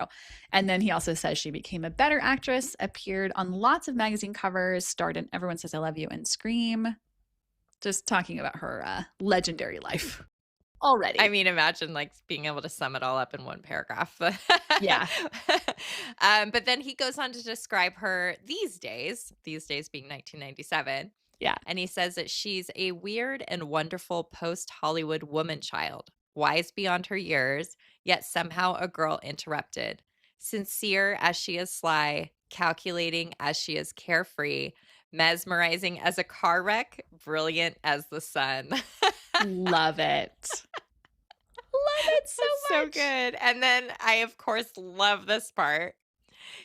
And then he also says she became a better actress, appeared on lots of magazine covers, starred in Everyone Says I Love You and Scream. Just talking about her legendary life already. I mean, imagine like being able to sum it all up in one paragraph. Yeah. But then he goes on to describe her these days being 1997. Yeah. And he says that she's a weird and wonderful post-Hollywood woman child, wise beyond her years, yet somehow a girl interrupted. Sincere as she is sly, calculating as she is carefree, mesmerizing as a car wreck, brilliant as the sun. Love it. Love it so much. So good. And then I, of course, love this part.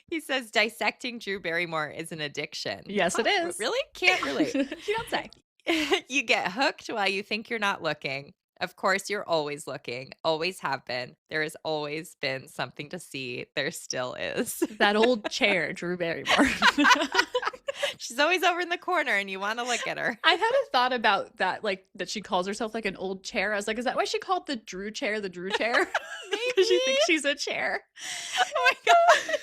He says, dissecting Drew Barrymore is an addiction. Yes, it is. Really? Can't relate. You don't say. You get hooked while you think you're not looking. Of course, you're always looking, always have been. There has always been something to see. There still is. That old chair, Drew Barrymore. She's always over in the corner and you want to look at her. I had a thought about that, like that she calls herself like an old chair. I was like, is that why she called the Drew chair the Drew chair? Because she thinks she's a chair. Oh my God.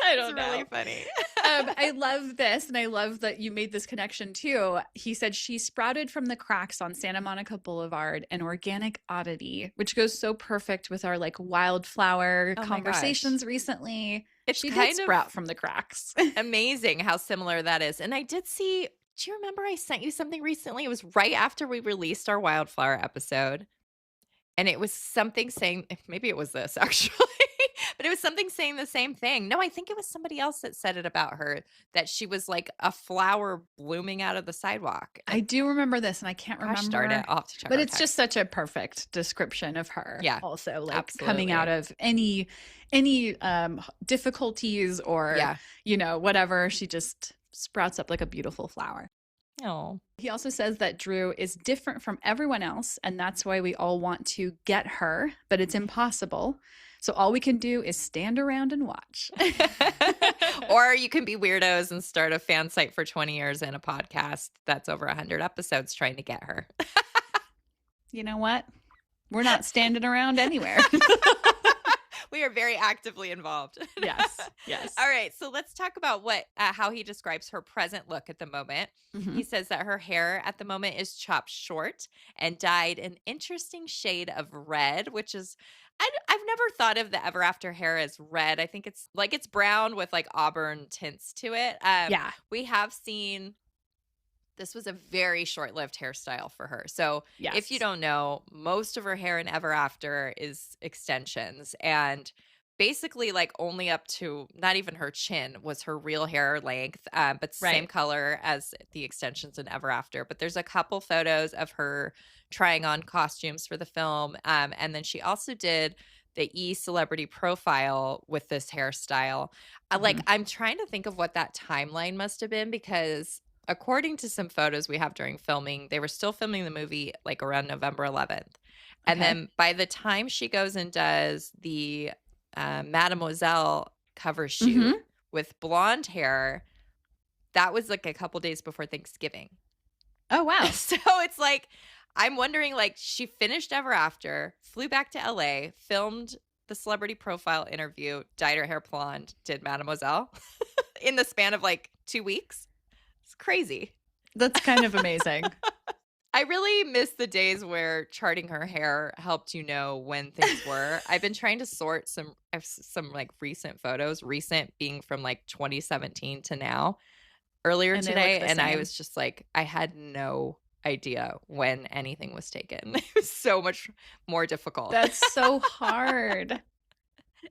I don't know. It's really funny. I love this, and I love that you made this connection too. He said she sprouted from the cracks on Santa Monica Boulevard, an organic oddity, which goes so perfect with our like wildflower conversations recently. She did sprout from the cracks. Amazing how similar that is. And I did see, do you remember I sent you something recently? It was right after we released our wildflower episode. And it was something saying, maybe it was this actually, but it was something saying the same thing. No, I think it was somebody else that said it about her, that she was like a flower blooming out of the sidewalk. I do remember this, and I can't remember. Darn it. I'll have to check. But it's just such a perfect description of her. Yeah. Also, like absolutely. coming out of any difficulties or, you know, whatever. She just sprouts up like a beautiful flower. Oh. He also says that Drew is different from everyone else, and that's why we all want to get her, but it's impossible. So all we can do is stand around and watch. Or you can be weirdos and start a fan site for 20 years and a podcast that's over 100 episodes trying to get her. You know what? We're not standing around anywhere. We are very actively involved. Yes. Yes. All right. So let's talk about how he describes her present look at the moment. Mm-hmm. He says that her hair at the moment is chopped short and dyed an interesting shade of red, which is, I've never thought of the Ever After hair as red. I think it's brown with like auburn tints to it. Yeah. We have seen, this was a very short-lived hairstyle for her. So if you don't know, most of her hair in Ever After is extensions. And basically like only up to not even her chin was her real hair length, but same color as the extensions in Ever After. But there's a couple photos of her trying on costumes for the film. And then she also did the E! Celebrity Profile with this hairstyle. I'm trying to think of what that timeline must have been, because according to some photos we have during filming, they were still filming the movie like around November 11th. And then by the time she goes and does the Mademoiselle cover shoot with blonde hair, that was like a couple days before Thanksgiving. Oh, wow. So it's like, I'm wondering, like, she finished Ever After, flew back to LA, filmed the Celebrity Profile interview, dyed her hair blonde, did Mademoiselle in the span of like 2 weeks. It's crazy. That's kind of amazing. I really miss the days where charting her hair helped you know when things were. I've been trying to sort some like recent photos, recent being from like 2017 to now, earlier today. And I was just like, I had no idea when anything was taken. It was so much more difficult. That's so hard.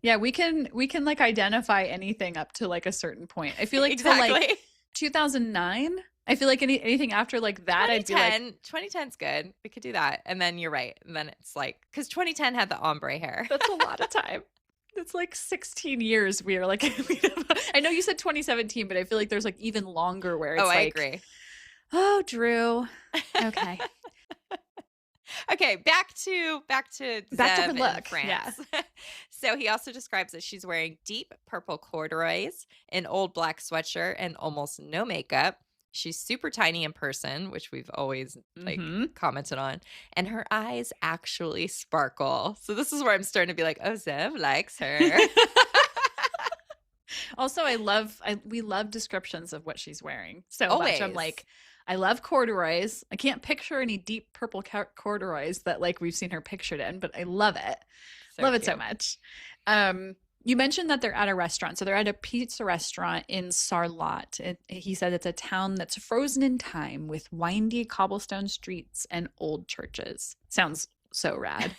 Yeah, we can like identify anything up to like a certain point. I feel like exactly. To like 2009, I feel like anything after like that, I'd be like 2010's good. We could do that. And then you're right. And then it's like, because 2010 had the ombre hair. That's a lot of time. It's like 16 years we are like, I know you said 2017, but I feel like there's like even longer where it's I like, agree. Oh, Drew. Okay. Okay, back to her Zev in look. France. So he also describes that she's wearing deep purple corduroys, an old black sweatshirt, and almost no makeup. She's super tiny in person, which we've always commented on, and her eyes actually sparkle. So this is where I'm starting to be like, oh, Zev likes her. Also, we love descriptions of what she's wearing so Always. much. I'm like, I love corduroys. I can't picture any deep purple corduroys that like we've seen her pictured in, but I love it. Love it so much. You mentioned that they're at a restaurant. So they're at a pizza restaurant in Sarlat. He said it's a town that's frozen in time with windy cobblestone streets and old churches. Sounds so rad.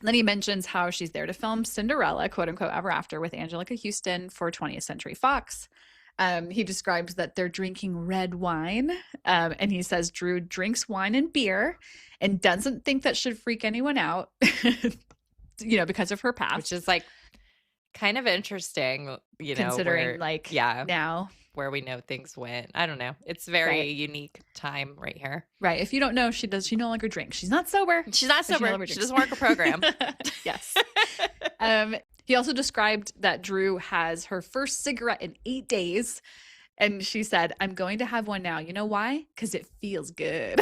Then he mentions how she's there to film Cinderella, quote unquote, Ever After with Angelica Houston for 20th Century Fox. He describes that they're drinking red wine. And he says Drew drinks wine and beer and doesn't think that should freak anyone out, because of her past. Which is like kind of interesting, considering now where we know things went. I don't know. It's very unique time right here. Right. If you don't know, she no longer drinks. She's not sober. She's not sober. She doesn't work a program. Yes. He also described that Drew has her first cigarette in 8 days. And she said, I'm going to have one now. You know why? Because it feels good.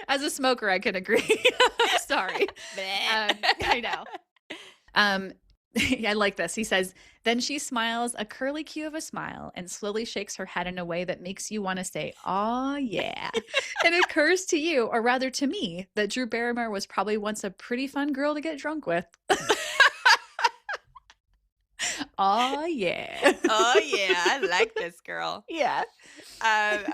As a smoker, I can agree. Sorry. I know. I like this. He says, then she smiles a curly cue of a smile and slowly shakes her head in a way that makes you want to say, "Aw, yeah." And it occurs to you, or rather to me, that Drew Barrymore was probably once a pretty fun girl to get drunk with. Oh, yeah. Oh, yeah. I like this girl. Yeah.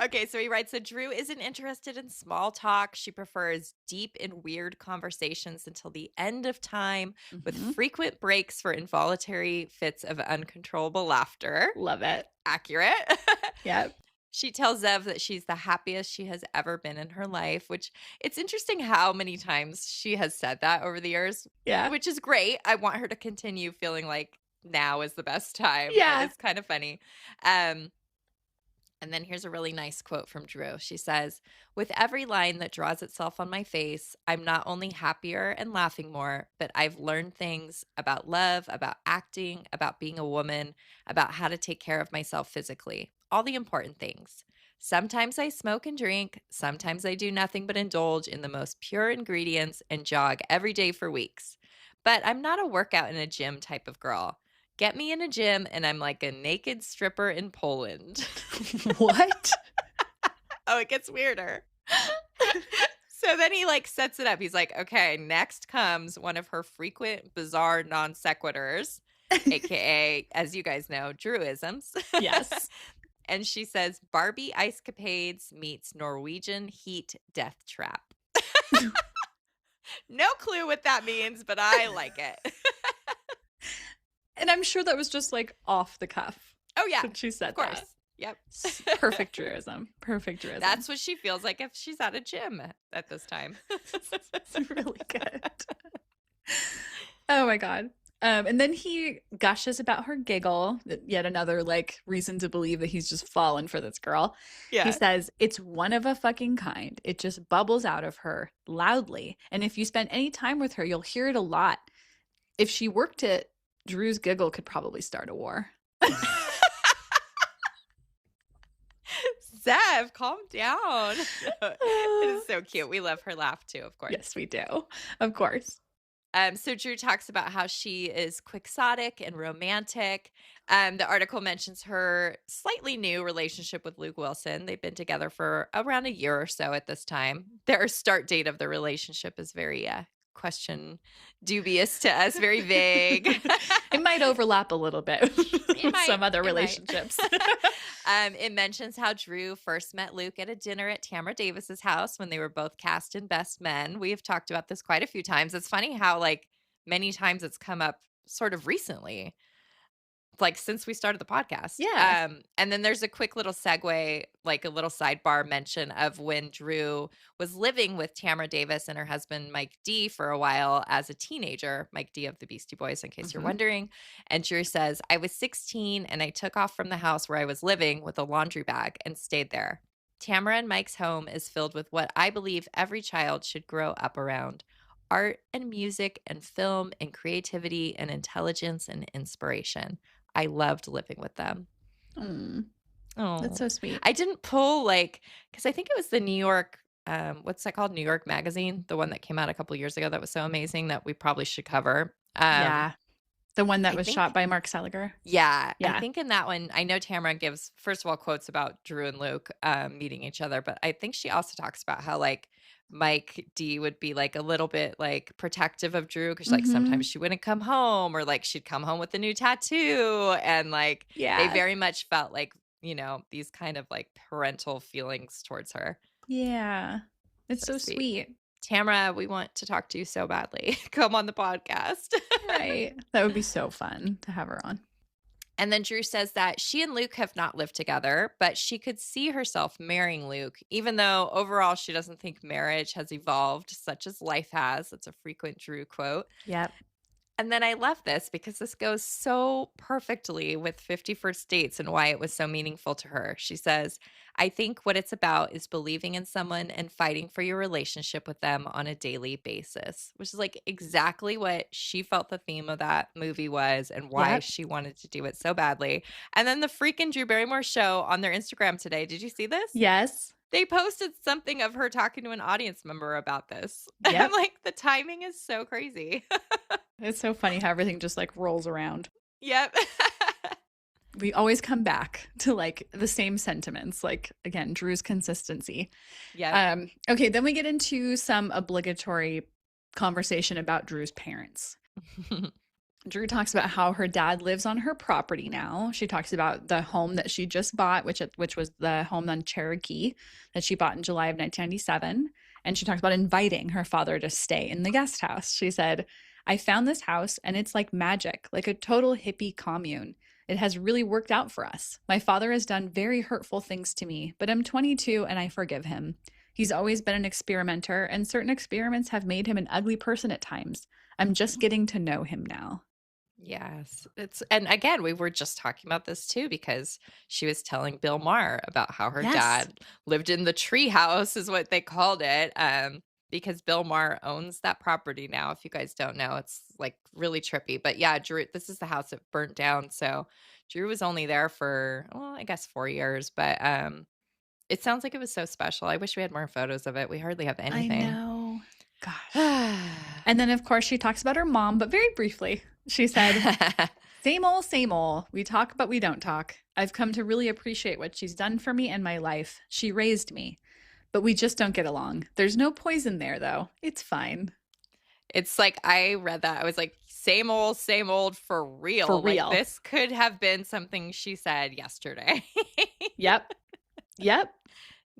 Okay, so he writes that Drew isn't interested in small talk. She prefers deep and weird conversations until the end of time with frequent breaks for involuntary fits of uncontrollable laughter. Love it. Accurate. Yep. She tells Zev that she's the happiest she has ever been in her life, which it's interesting how many times she has said that over the years. Yeah. Which is great. I want her to continue feeling like now is the best time. Yeah. It's kind of funny. And then here's a really nice quote from Drew. She says, with every line that draws itself on my face, I'm not only happier and laughing more, but I've learned things about love, about acting, about being a woman, about how to take care of myself physically. All the important things. Sometimes I smoke and drink. Sometimes I do nothing but indulge in the most pure ingredients and jog every day for weeks. But I'm not a workout in a gym type of girl. Get me in a gym and I'm like a naked stripper in Poland. What? Oh, it gets weirder. So then he sets it up. He's like, okay, next comes one of her frequent bizarre non sequiturs, aka, as you guys know, Drewisms. Yes. And she says, Barbie ice capades meets Norwegian heat death trap. No clue what that means, but I like it. And I'm sure that was just off the cuff. Oh, yeah. When she said of course. that. Yep. Perfect Drewism. Perfect Drewism. That's what she feels like if she's at a gym at this time. It's really good. Oh my God. And then he gushes about her giggle. Yet another reason to believe that he's just fallen for this girl. Yeah. He says, it's one of a fucking kind. It just bubbles out of her loudly. And if you spend any time with her, you'll hear it a lot. If she worked it, Drew's giggle could probably start a war. Zev, calm down. It is so cute. We love her laugh too, of course. Yes, we do. Of course. So Drew talks about how she is quixotic and romantic. The article mentions her slightly new relationship with Luke Wilson. They've been together for around a year or so at this time. Their start date of the relationship is very question dubious to us, very vague. It might overlap a little bit with some other relationships. It mentions how Drew first met Luke at a dinner at Tamara Davis's house when they were both cast in Best Men. We have talked about this quite a few times. It's funny how many times it's come up sort of recently. Since we started the podcast. Yeah. And then there's a quick little segue, a little sidebar mention of when Drew was living with Tamara Davis and her husband, Mike D, for a while as a teenager. Mike D of the Beastie Boys, in case you're wondering. And Drew says, I was 16 and I took off from the house where I was living with a laundry bag and stayed there. Tamara and Mike's home is filled with what I believe every child should grow up around: art and music and film and creativity and intelligence and inspiration. I loved living with them. Oh, That's so sweet. I didn't pull because I think it was the New York, what's that called? New York Magazine, the one that came out a couple years ago that was so amazing that we probably should cover. Yeah. The one that I was think- shot by Mark Seliger. Yeah. Yeah. I think in that one, I know Tamara gives, first of all, quotes about Drew and Luke meeting each other, but I think she also talks about how Mike D would be a little bit protective of Drew because sometimes she wouldn't come home, or she'd come home with a new tattoo, and they very much felt these kind of parental feelings towards her. Yeah. It's so sweet. Tamara, we want to talk to you so badly. Come on the podcast. Right. That would be so fun to have her on. And then Drew says that she and Luke have not lived together, but she could see herself marrying Luke, even though overall she doesn't think marriage has evolved such as life has. That's a frequent Drew quote. Yep. And then I love this because this goes so perfectly with 50 First Dates and why it was so meaningful to her. She says, I think what it's about is believing in someone and fighting for your relationship with them on a daily basis, which is exactly what she felt the theme of that movie was and why she wanted to do it so badly. And then the freaking Drew Barrymore show on their Instagram today. Did you see this? Yes. They posted something of her talking to an audience member about this. Yep. And the timing is so crazy. It's so funny how everything just rolls around. Yep. We always come back to the same sentiments, again, Drew's consistency. Yeah. Okay, then we get into some obligatory conversation about Drew's parents. Drew talks about how her dad lives on her property now. She talks about the home that she just bought, which was the home on Cherokee that she bought in July of 1997. And she talks about inviting her father to stay in the guest house. She said, I found this house and it's like magic, like a total hippie commune. It has really worked out for us. My father has done very hurtful things to me, but I'm 22 and I forgive him. He's always been an experimenter, and certain experiments have made him an ugly person at times. I'm just getting to know him now. Yes. And again, we were just talking about this too, because she was telling Bill Maher about how her dad lived in the tree house, is what they called it. Because Bill Maher owns that property now. If you guys don't know, it's really trippy. But yeah, Drew, this is the house that burnt down. So Drew was only there for, well, I guess 4 years, but it sounds like it was so special. I wish we had more photos of it. We hardly have anything. I know. Gosh. And then, of course, she talks about her mom, but very briefly. She said, same old, same old. We talk, but we don't talk. I've come to really appreciate what she's done for me and my life. She raised me, but we just don't get along. There's no poison there, though. It's fine. It's I read that. I was like, same old for real. For real. This could have been something she said yesterday. Yep.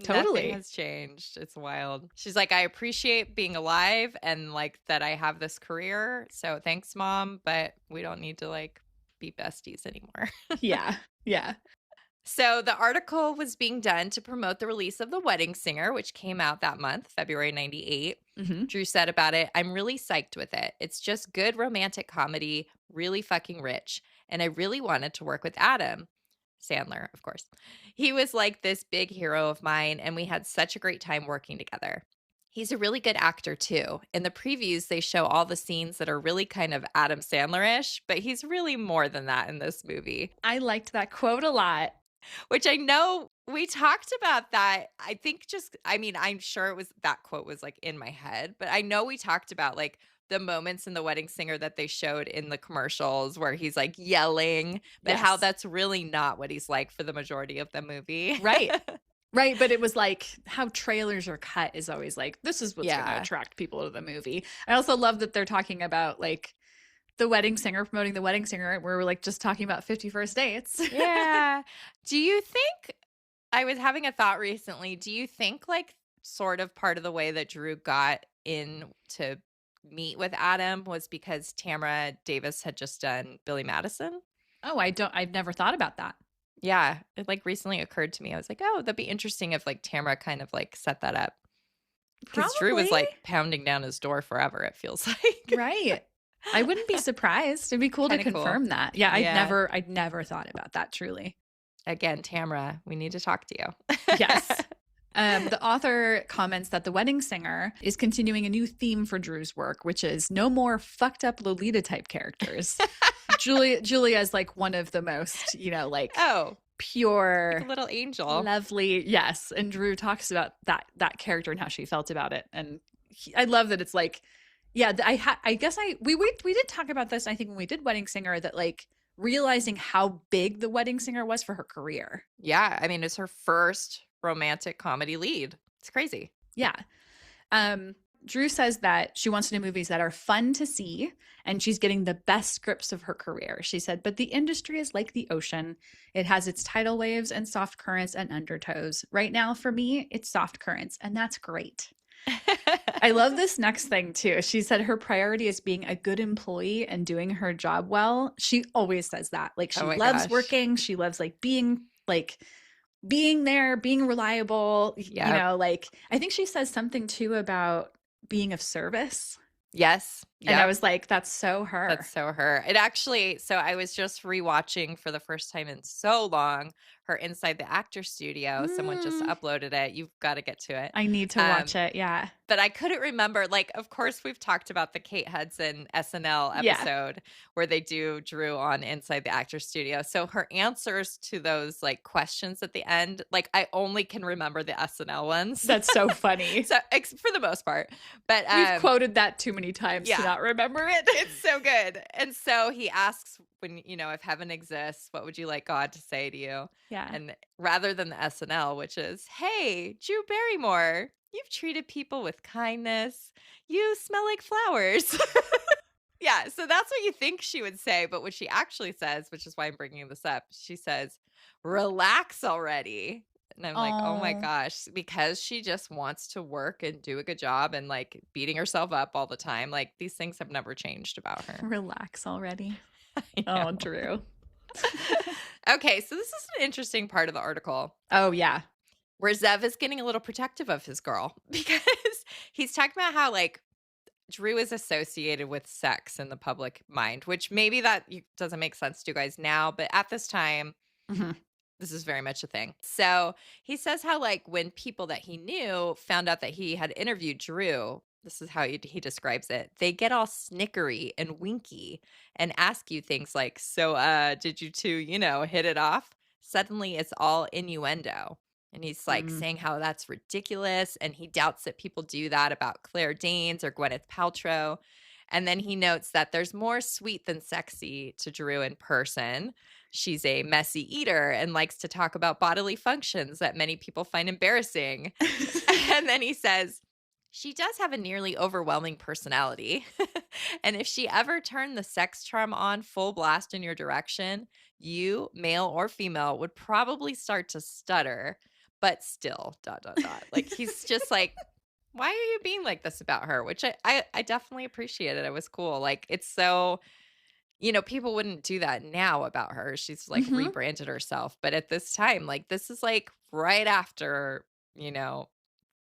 Totally. Nothing has changed. It's wild. She's like, I appreciate being alive and that I have this career. So thanks, Mom, but we don't need to be besties anymore. Yeah. So the article was being done to promote the release of The Wedding Singer, which came out that month, February 98. Mm-hmm. Drew said about it, I'm really psyched with it. It's just good romantic comedy, really fucking rich. And I really wanted to work with Adam Sandler, of course. He was this big hero of mine, and we had such a great time working together. He's a really good actor, too. In the previews, they show all the scenes that are really kind of Adam Sandler-ish, but he's really more than that in this movie. I liked that quote a lot. Which I know we talked about that. I think I'm sure that quote was in my head, but I know we talked about the moments in The Wedding Singer that they showed in the commercials where he's yelling, but how that's really not what he's like for the majority of the movie. Right. Right. But it was how trailers are cut is always this is what's going to attract people to the movie. I also love that they're talking about The Wedding Singer, promoting The Wedding Singer. Where we're just talking about 50 First Dates. Yeah. Do you think, I was having a thought recently, do you think sort of part of the way that Drew got in to meet with Adam was because Tamara Davis had just done Billy Madison? Oh, I've never thought about that. Yeah. It recently occurred to me. I was like, oh, that'd be interesting if Tamara kind of set that up. Because Drew was pounding down his door forever, it feels like. Right. I wouldn't be surprised. It'd be cool to confirm that. Yeah, I'd never thought about that, truly. Again, Tamara, we need to talk to you. Yes. The author comments that The Wedding Singer is continuing a new theme for Drew's work, which is no more fucked up Lolita type characters. Julia is like one of the most, like pure, like a little angel, lovely. Yes, and Drew talks about that character and how she felt about it, and I love that it's like, yeah. I guess we did talk about this. I think when we did Wedding Singer, that like realizing how big The Wedding Singer was for her career. Yeah, I mean, it's her first romantic comedy lead. It's crazy. Yeah. Drew says that she wants to do movies that are fun to see, and she's getting the best scripts of her career. She said, but the industry is like the ocean. It has its tidal waves and soft currents and undertows. Right now, for me, it's soft currents, and that's great. I love this next thing too. She said her priority is being a good employee and doing her job well. She always says that. Like she loves working. She loves like being there, being reliable. Yep. Like I think she says something too about being of service. Yes. Yep. And I was like, that's so her. That's so her. It actually, so I was just rewatching for the first time in so long her Inside the Actor Studio. Someone just uploaded it. You've got to get to it. I need to watch it. Yeah. But I couldn't remember. Like, of course, we've talked about the Kate Hudson SNL episode where they do Drew on Inside the Actor Studio. So her answers to those like questions at the end, like I only can remember the SNL ones. That's so funny. So for the most part. But we've quoted that too many times to not remember it. It's so good. And so he asks when, if heaven exists, what would you like God to say to you? Yeah. And rather than the SNL, which is, hey, Drew Barrymore, you've treated people with kindness. You smell like flowers. Yeah. So that's what you think she would say. But what she actually says, which is why I'm bringing this up, she says, relax already. And I'm like, oh my gosh, because she just wants to work and do a good job and like beating herself up all the time. Like these things have never changed about her. Relax already. Oh, Drew. Okay, so this is an interesting part of the article. Oh, yeah. Where Zev is getting a little protective of his girl because he's talking about how like Drew is associated with sex in the public mind, which maybe that doesn't make sense to you guys now, but at this time, this is very much a thing. So he says how like when people that he knew found out that he had interviewed Drew, this is how he describes it. They get all snickery and winky and ask you things like, so did you two, hit it off? Suddenly it's all innuendo. And he's like saying how that's ridiculous. And he doubts that people do that about Claire Danes or Gwyneth Paltrow. And then he notes that there's more sweet than sexy to Drew in person. She's a messy eater and likes to talk about bodily functions that many people find embarrassing. And then he says, she does have a nearly overwhelming personality. And if she ever turned the sex charm on full blast in your direction, you, male or female, would probably start to stutter, but still, ... Like he's just like, why are you being like this about her? Which I definitely appreciated. It was cool. Like it's so, people wouldn't do that now about her. She's like rebranded herself. But at this time, like this is like right after,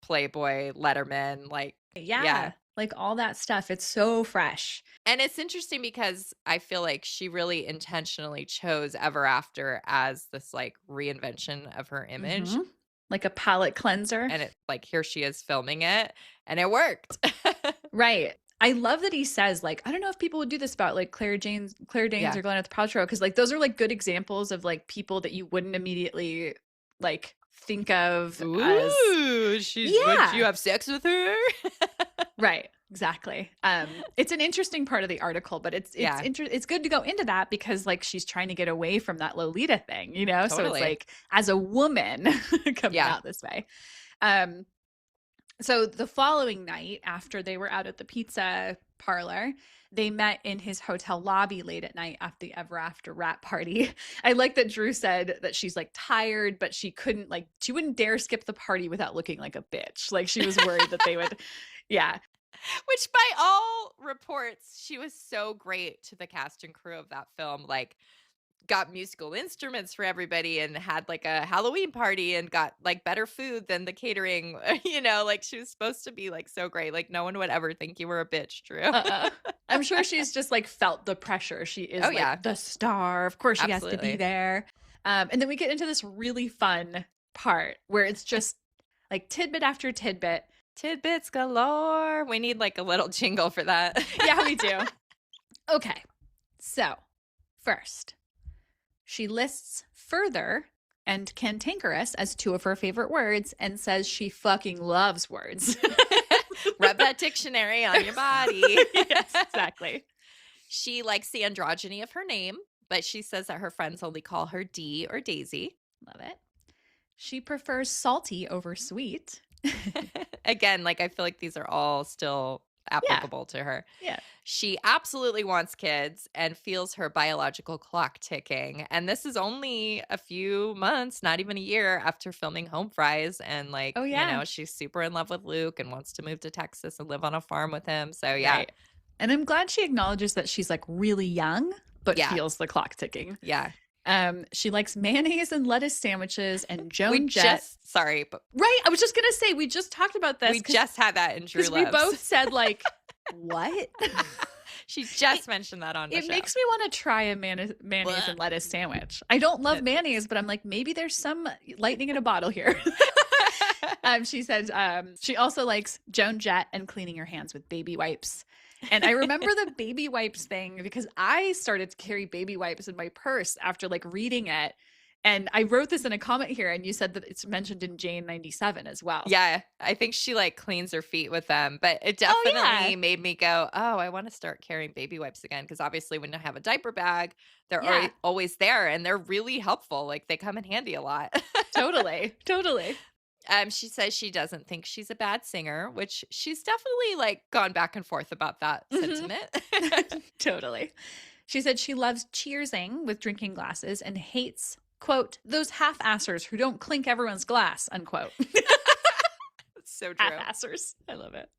Playboy, Letterman, like like all that stuff. It's so fresh. And it's interesting because I feel like she really intentionally chose Ever After as this like reinvention of her image. Like a palate cleanser. And it like here she is filming it and it worked. Right. I love that he says like, I don't know if people would do this about like Claire Danes or Gwyneth Paltrow, because like those are like good examples of like people that you wouldn't immediately like think of Ooh, as would you have sex with her? Right, exactly. It's an interesting part of the article, but it's good to go into that because like she's trying to get away from that Lolita thing, Totally. So it's like as a woman coming out this way. So the following night, after they were out at the pizza parlor, they met in his hotel lobby late at night after the Ever After wrap party. I like that Drew said that she's like tired, but she wouldn't dare skip the party without looking like a bitch. Like she was worried that they would, yeah. Which by all reports, she was so great to the cast and crew of that film. Like got musical instruments for everybody and had like a Halloween party and got like better food than the catering, like she was supposed to be like so great. Like no one would ever think you were a bitch, Drew. I'm sure she's just like felt the pressure. She is the star. Of course she has to be there. And then we get into this really fun part where it's just like tidbit after tidbit. Tidbits galore. We need like a little jingle for that. Yeah, we do. Okay. So, first, she lists further and cantankerous as two of her favorite words and says she fucking loves words. Rub that dictionary on your body. Yes, exactly. She likes the androgyny of her name, but she says that her friends only call her Dee or Daisy. Love it. She prefers salty over sweet. Again, like I feel like these are all still applicable to her. Yeah. She absolutely wants kids and feels her biological clock ticking. And this is only a few months, not even a year after filming Home Fries. And like, you know, she's super in love with Luke and wants to move to Texas and live on a farm with him. So yeah. Right. And I'm glad she acknowledges that she's like really young, but feels the clock ticking. Yeah. She likes mayonnaise and lettuce sandwiches and Joan We Jett. but Right. I was just going to say, we just talked about this. we just had that in Drew Because Loves. we both said like, what? She just mentioned that on the show. It makes me want to try a mayonnaise and lettuce sandwich. I don't love mayonnaise, but I'm like, maybe there's some lightning in a bottle here. She said she also likes Joan Jett and cleaning her hands with baby wipes. And I remember the baby wipes thing because I started to carry baby wipes in my purse after like reading it. And I wrote this in a comment here, and you said that it's mentioned in Jane 97 as well. Yeah, I think she like cleans her feet with them, but it definitely made me go, oh, I want to start carrying baby wipes again. Because obviously when I have a diaper bag, they're always there and they're really helpful. Like they come in handy a lot. Totally. She says she doesn't think she's a bad singer, which she's definitely like gone back and forth about that sentiment. Totally. She said she loves cheerzing with drinking glasses and hates, quote, those half-assers who don't clink everyone's glass, unquote. So true. Half-assers. I love it.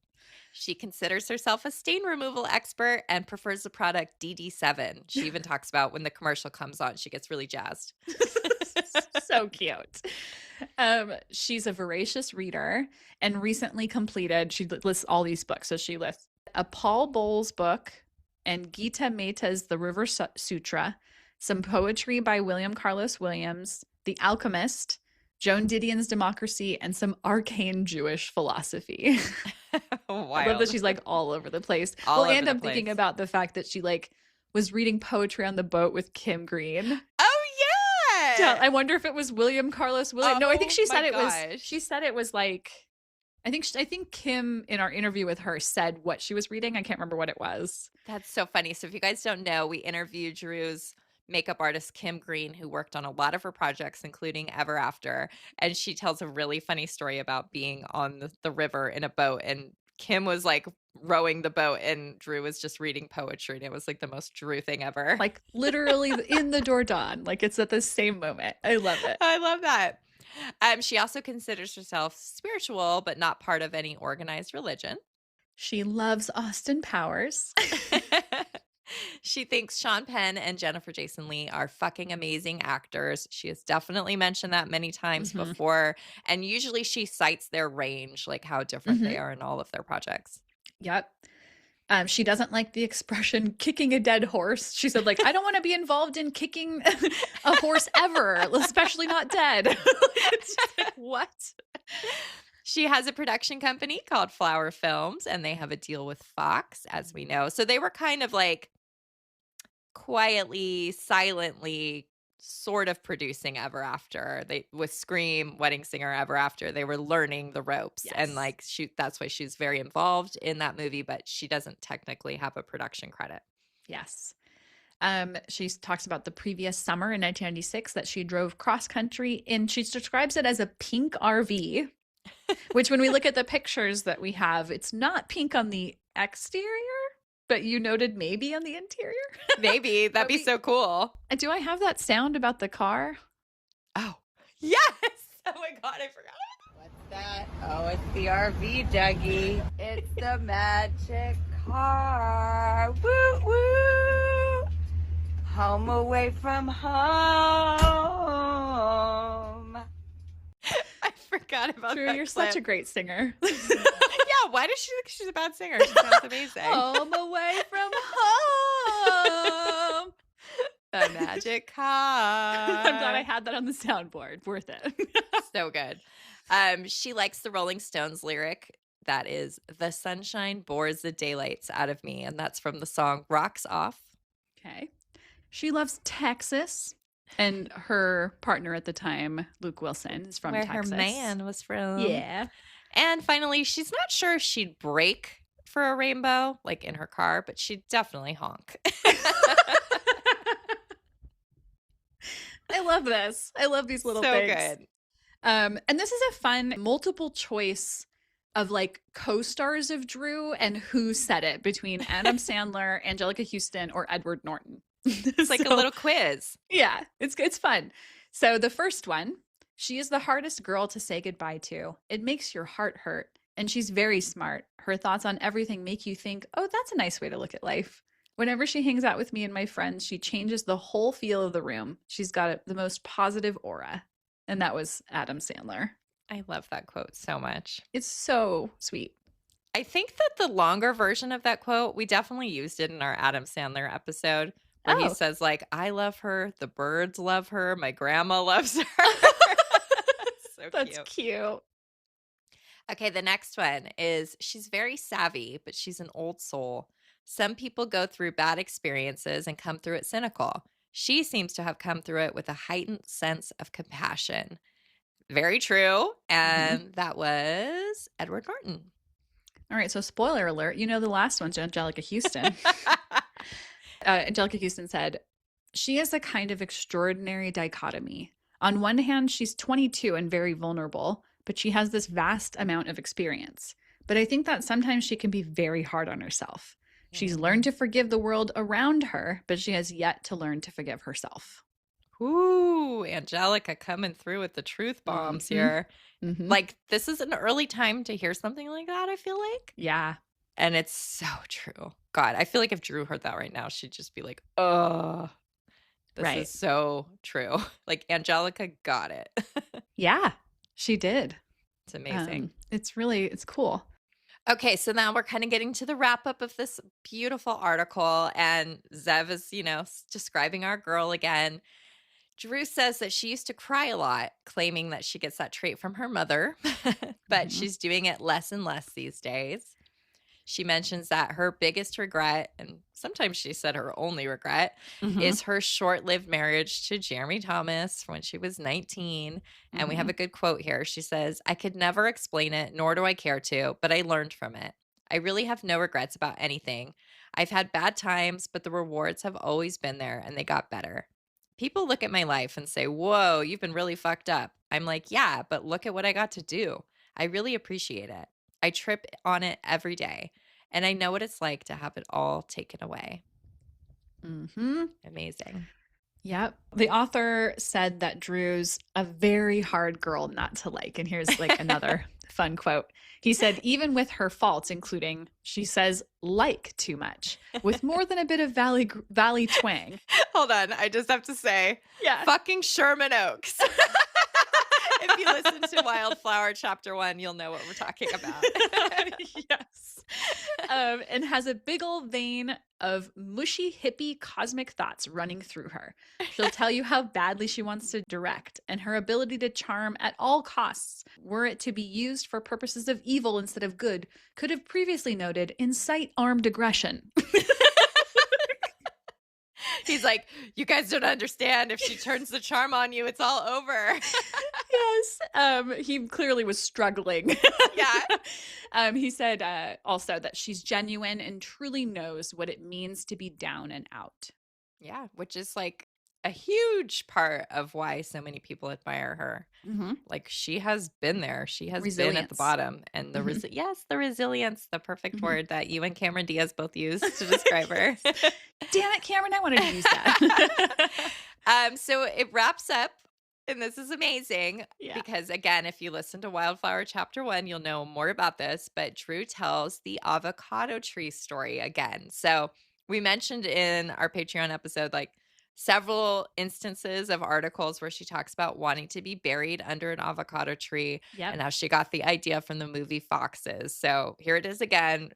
She considers herself a stain removal expert and prefers the product DD7. She even talks about when the commercial comes on, she gets really jazzed. So cute. She's a voracious reader and recently completed, she lists all these books. So she lists a Paul Bowles book and Gita Mehta's The River Sutra, some poetry by William Carlos Williams, The Alchemist, Joan Didion's Democracy, and some arcane Jewish philosophy. I love that she's like all over the place. And I'm thinking about the fact that she like was reading poetry on the boat with Kim Green. Oh yeah. I wonder if it was William Carlos Williams. No, I think she said it was. She said it was like. I think Kim in our interview with her said what she was reading. I can't remember what it was. That's so funny. So if you guys don't know, we interviewed Drew's makeup artist Kim Green, who worked on a lot of her projects, including Ever After. And she tells a really funny story about being on the river in a boat. And Kim was like rowing the boat and Drew was just reading poetry. And it was like the most Drew thing ever. Like literally in the Dordogne. Like it's at the same moment. I love it. I love that. She also considers herself spiritual, but not part of any organized religion. She loves Austin Powers. She thinks Sean Penn and Jennifer Jason Leigh are fucking amazing actors. She has definitely mentioned that many times before. And usually she cites their range, like how different they are in all of their projects. Yep. She doesn't like the expression kicking a dead horse. She said, like, I don't want to be involved in kicking a horse ever, especially not dead. It's just like, what? She has a production company called Flower Films, and they have a deal with Fox, as we know. So they were kind of like quietly, silently sort of producing Ever After. With Scream, Wedding Singer, Ever After, they were learning the ropes. Yes. And like that's why she's very involved in that movie, but she doesn't technically have a production credit. Yes. She talks about the previous summer in 1996 that she drove cross country and she describes it as a pink RV, which when we look at the pictures that we have, it's not pink on the exterior. But you noted maybe on the interior? Maybe. That'd be so cool. Do I have that sound about the car? Oh, yes. Oh, my God. I forgot. What's that? Oh, it's the RV, Dougie. It's the magic car. Woo, woo. Home away from home. I forgot about Drew, that. You're clip. such a great singer. Yeah, why does she think she's a bad singer? She sounds amazing. Home away from home. The magic car. I'm glad I had that on the soundboard. Worth it. So good. She likes the Rolling Stones lyric that is, "The sunshine bores the daylights out of me." And that's from the song Rocks Off. Okay. She loves Texas. And her partner at the time, Luke Wilson, is from Where Texas. her man was from. Yeah. And finally, she's not sure if she'd brake for a rainbow, like in her car, but she'd definitely honk. I love this. I love these little so things. Good. And this is a fun multiple choice of like co-stars of Drew and who said it between Adam Sandler, Angelica Houston, or Edward Norton. It's like a little quiz. Yeah, it's fun. So the first one, she is the hardest girl to say goodbye to. It makes your heart hurt. And she's very smart. Her thoughts on everything make you think, oh, that's a nice way to look at life. Whenever she hangs out with me and my friends, she changes the whole feel of the room. She's got the most positive aura. And that was Adam Sandler. I love that quote so much. It's so sweet. I think that the longer version of that quote, we definitely used it in our Adam Sandler episode where he says, like, I love her, the birds love her, my grandma loves her. So That's cute. Okay, the next one is, she's very savvy, but she's an old soul. Some people go through bad experiences and come through it cynical. She seems to have come through it with a heightened sense of compassion. Very true. And that was Edward Norton. All right, so spoiler alert, you know the last one's Angelica Houston. Angelica Houston said, she is a kind of extraordinary dichotomy. On one hand, she's 22 and very vulnerable, but she has this vast amount of experience. But I think that sometimes she can be very hard on herself. She's learned to forgive the world around her, but she has yet to learn to forgive herself. Ooh, Angelica coming through with the truth bombs here. Like, this is an early time to hear something like that, I feel like. Yeah. And it's so true. God, I feel like if Drew heard that right now, she'd just be like, oh, this is so true. Like, Angelica got it. Yeah, she did. It's amazing. It's cool. Okay, so now we're kind of getting to the wrap up of this beautiful article. And Zev is, describing our girl again. Drew says that she used to cry a lot, claiming that she gets that trait from her mother, but she's doing it less and less these days. She mentions that her biggest regret, and sometimes she said her only regret, is her short-lived marriage to Jeremy Thomas when she was 19. And we have a good quote here. She says, I could never explain it, nor do I care to, but I learned from it. I really have no regrets about anything. I've had bad times, but the rewards have always been there, and they got better. People look at my life and say, whoa, you've been really fucked up. I'm like, yeah, but look at what I got to do. I really appreciate it. I trip on it every day, and I know what it's like to have it all taken away. Amazing. Yep. The author said that Drew's a very hard girl not to like. And here's like another fun quote. He said, even with her faults, including, she says, like too much, with more than a bit of valley twang. Hold on. I just have to say, fucking Sherman Oaks. If you listen to Wildflower Chapter 1, you'll know what we're talking about. Yes. And has a big old vein of mushy, hippie, cosmic thoughts running through her. She'll tell you how badly she wants to direct and her ability to charm at all costs, were it to be used for purposes of evil instead of good, could have previously noted incite armed aggression. He's like, you guys don't understand. If she turns the charm on you, it's all over. Yes. He clearly was struggling. Yeah. He said also that she's genuine and truly knows what it means to be down and out. Yeah, which is like a huge part of why so many people admire her. Like, she has been there. She has been at the bottom. And the the resilience, the perfect word that you and Cameron Diaz both used to describe her. Damn it, Cameron, I wanted to use that. So it wraps up. And this is amazing because, again, if you listen to Wildflower Chapter 1, you'll know more about this. But Drew tells the avocado tree story again. So we mentioned in our Patreon episode, like, several instances of articles where she talks about wanting to be buried under an avocado tree and how she got the idea from the movie Foxes. So here it is again,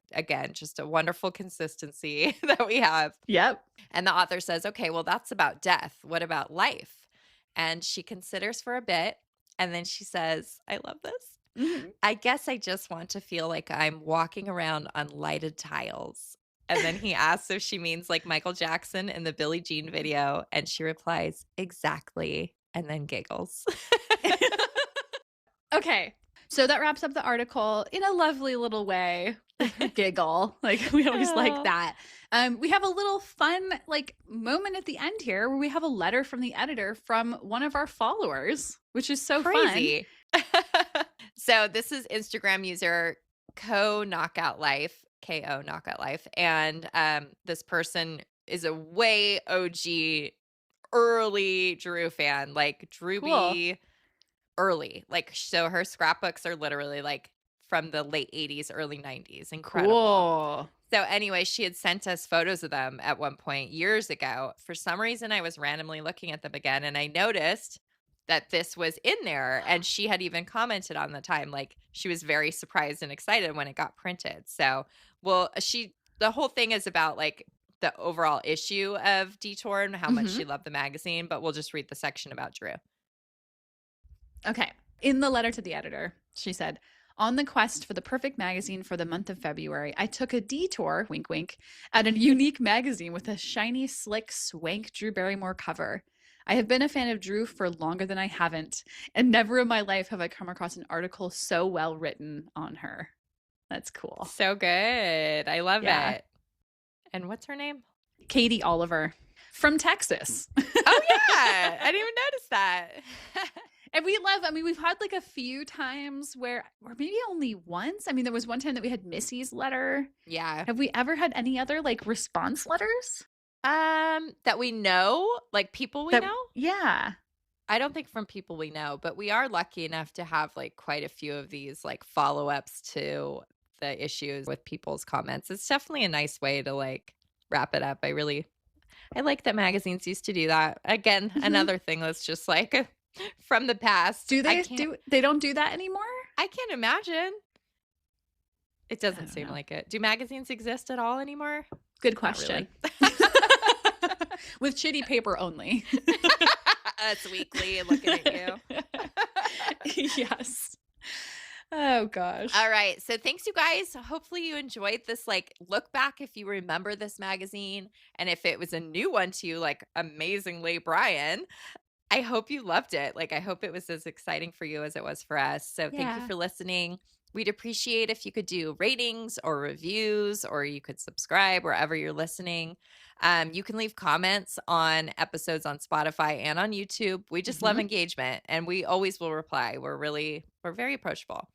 just a wonderful consistency that we have. Yep. And the author says, okay, well, that's about death. What about life? And she considers for a bit. And then she says, I love this. Mm-hmm. I guess I just want to feel like I'm walking around on lighted tiles. And then he asks if she means like Michael Jackson in the Billie Jean video. And she replies, exactly. And then giggles. Okay. So that wraps up the article in a lovely little way. Giggle. Like we always like that. We have a little fun like moment at the end here where we have a letter from the editor from one of our followers, which is so crazy. So this is Instagram user Ko Knockout Life. And this person is a way OG early Drew fan, like Drew B early. Like, so her scrapbooks are literally like from the late 80s, early 90s. Incredible. Cool. So anyway, she had sent us photos of them at one point years ago. For some reason, I was randomly looking at them again, and I noticed that this was in there, and she had even commented on the time, like she was very surprised and excited when it got printed. So, well, the whole thing is about like the overall issue of Detour and how much she loved the magazine, but we'll just read the section about Drew. Okay. In the letter to the editor, she said, on the quest for the perfect magazine for the month of February, I took a detour, wink, wink, at a unique magazine with a shiny, slick, swank Drew Barrymore cover. I have been a fan of Drew for longer than I haven't, and never in my life have I come across an article so well written on her. That's cool. So good. I love it. And what's her name? Katie Oliver from Texas. Oh, yeah. I didn't even notice that. And we love, I mean, we've had like a few times or maybe only once. I mean, there was one time that we had Missy's letter. Yeah. Have we ever had any other like response letters? That we know, like people we know? Yeah. I don't think from people we know, but we are lucky enough to have like quite a few of these like follow-ups to the issues with people's comments. It's definitely a nice way to like wrap it up. I like that magazines used to do that. Again, another thing that's just like from the past. They don't do that anymore? I can't imagine. It doesn't seem like it. Do magazines exist at all anymore? Good question. Really. With chitty paper only. Us weekly and looking at you. Yes. Oh gosh. All right. So thanks you guys. Hopefully you enjoyed this like look back if you remember this magazine, and if it was a new one to you, like amazingly Brian, I hope you loved it. Like I hope it was as exciting for you as it was for us. So thank you for listening. We'd appreciate if you could do ratings or reviews, or you could subscribe wherever you're listening. You can leave comments on episodes on Spotify and on YouTube. We just love engagement, and we always will reply. We're very approachable.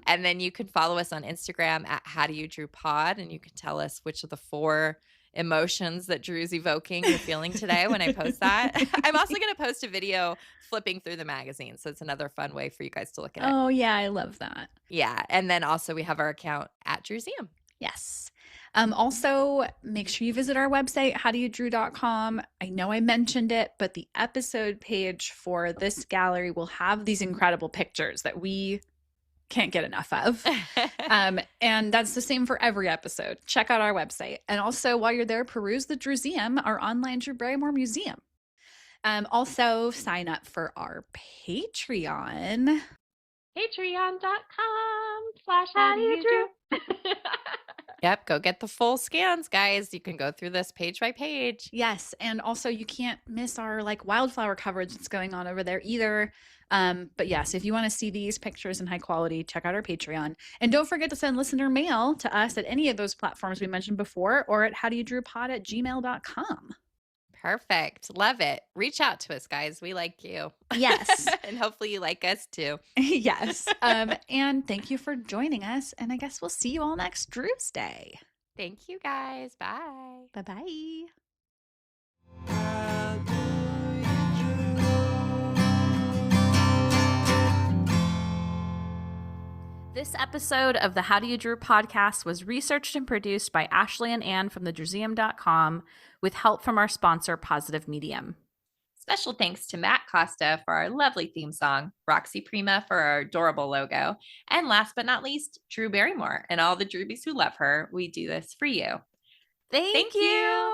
And then you can follow us on Instagram at HowDoYouDrewPod, and you can tell us which of the 4 emotions that Drew's evoking you're feeling today when I post that. I'm also going to post a video flipping through the magazine, so it's another fun way for you guys to look at it. Oh yeah, I love that. Yeah, and then also we have our account at Drewseum. Yes. Also, make sure you visit our website, howdoyoudrew.com. I know I mentioned it, but the episode page for this gallery will have these incredible pictures that we can't get enough of. And that's the same for every episode. Check out our website. And also, while you're there, peruse the Drewseum, our online Drew Barrymore museum. Also, sign up for our Patreon. Patreon.com/howdoyoudrew. Yep, go get the full scans, guys. You can go through this page by page. Yes, and also you can't miss our like wildflower coverage that's going on over there either. But yes, if you want to see these pictures in high quality, check out our Patreon. And don't forget to send listener mail to us at any of those platforms we mentioned before, or at howdoyoudrewpod@gmail.com. Perfect. Love it. Reach out to us, guys. We like you. Yes. And hopefully you like us too. Yes. And thank you for joining us. And I guess we'll see you all next Drew's Day. Thank you, guys. Bye. Bye-bye. This episode of the How Do You Drew podcast was researched and produced by Ashley and Ann from thedrewseum.com with help from our sponsor, Positive Medium. Special thanks to Matt Costa for our lovely theme song, Roxy Prima for our adorable logo, and last but not least, Drew Barrymore and all the Drewbies who love her. We do this for you. Thank you.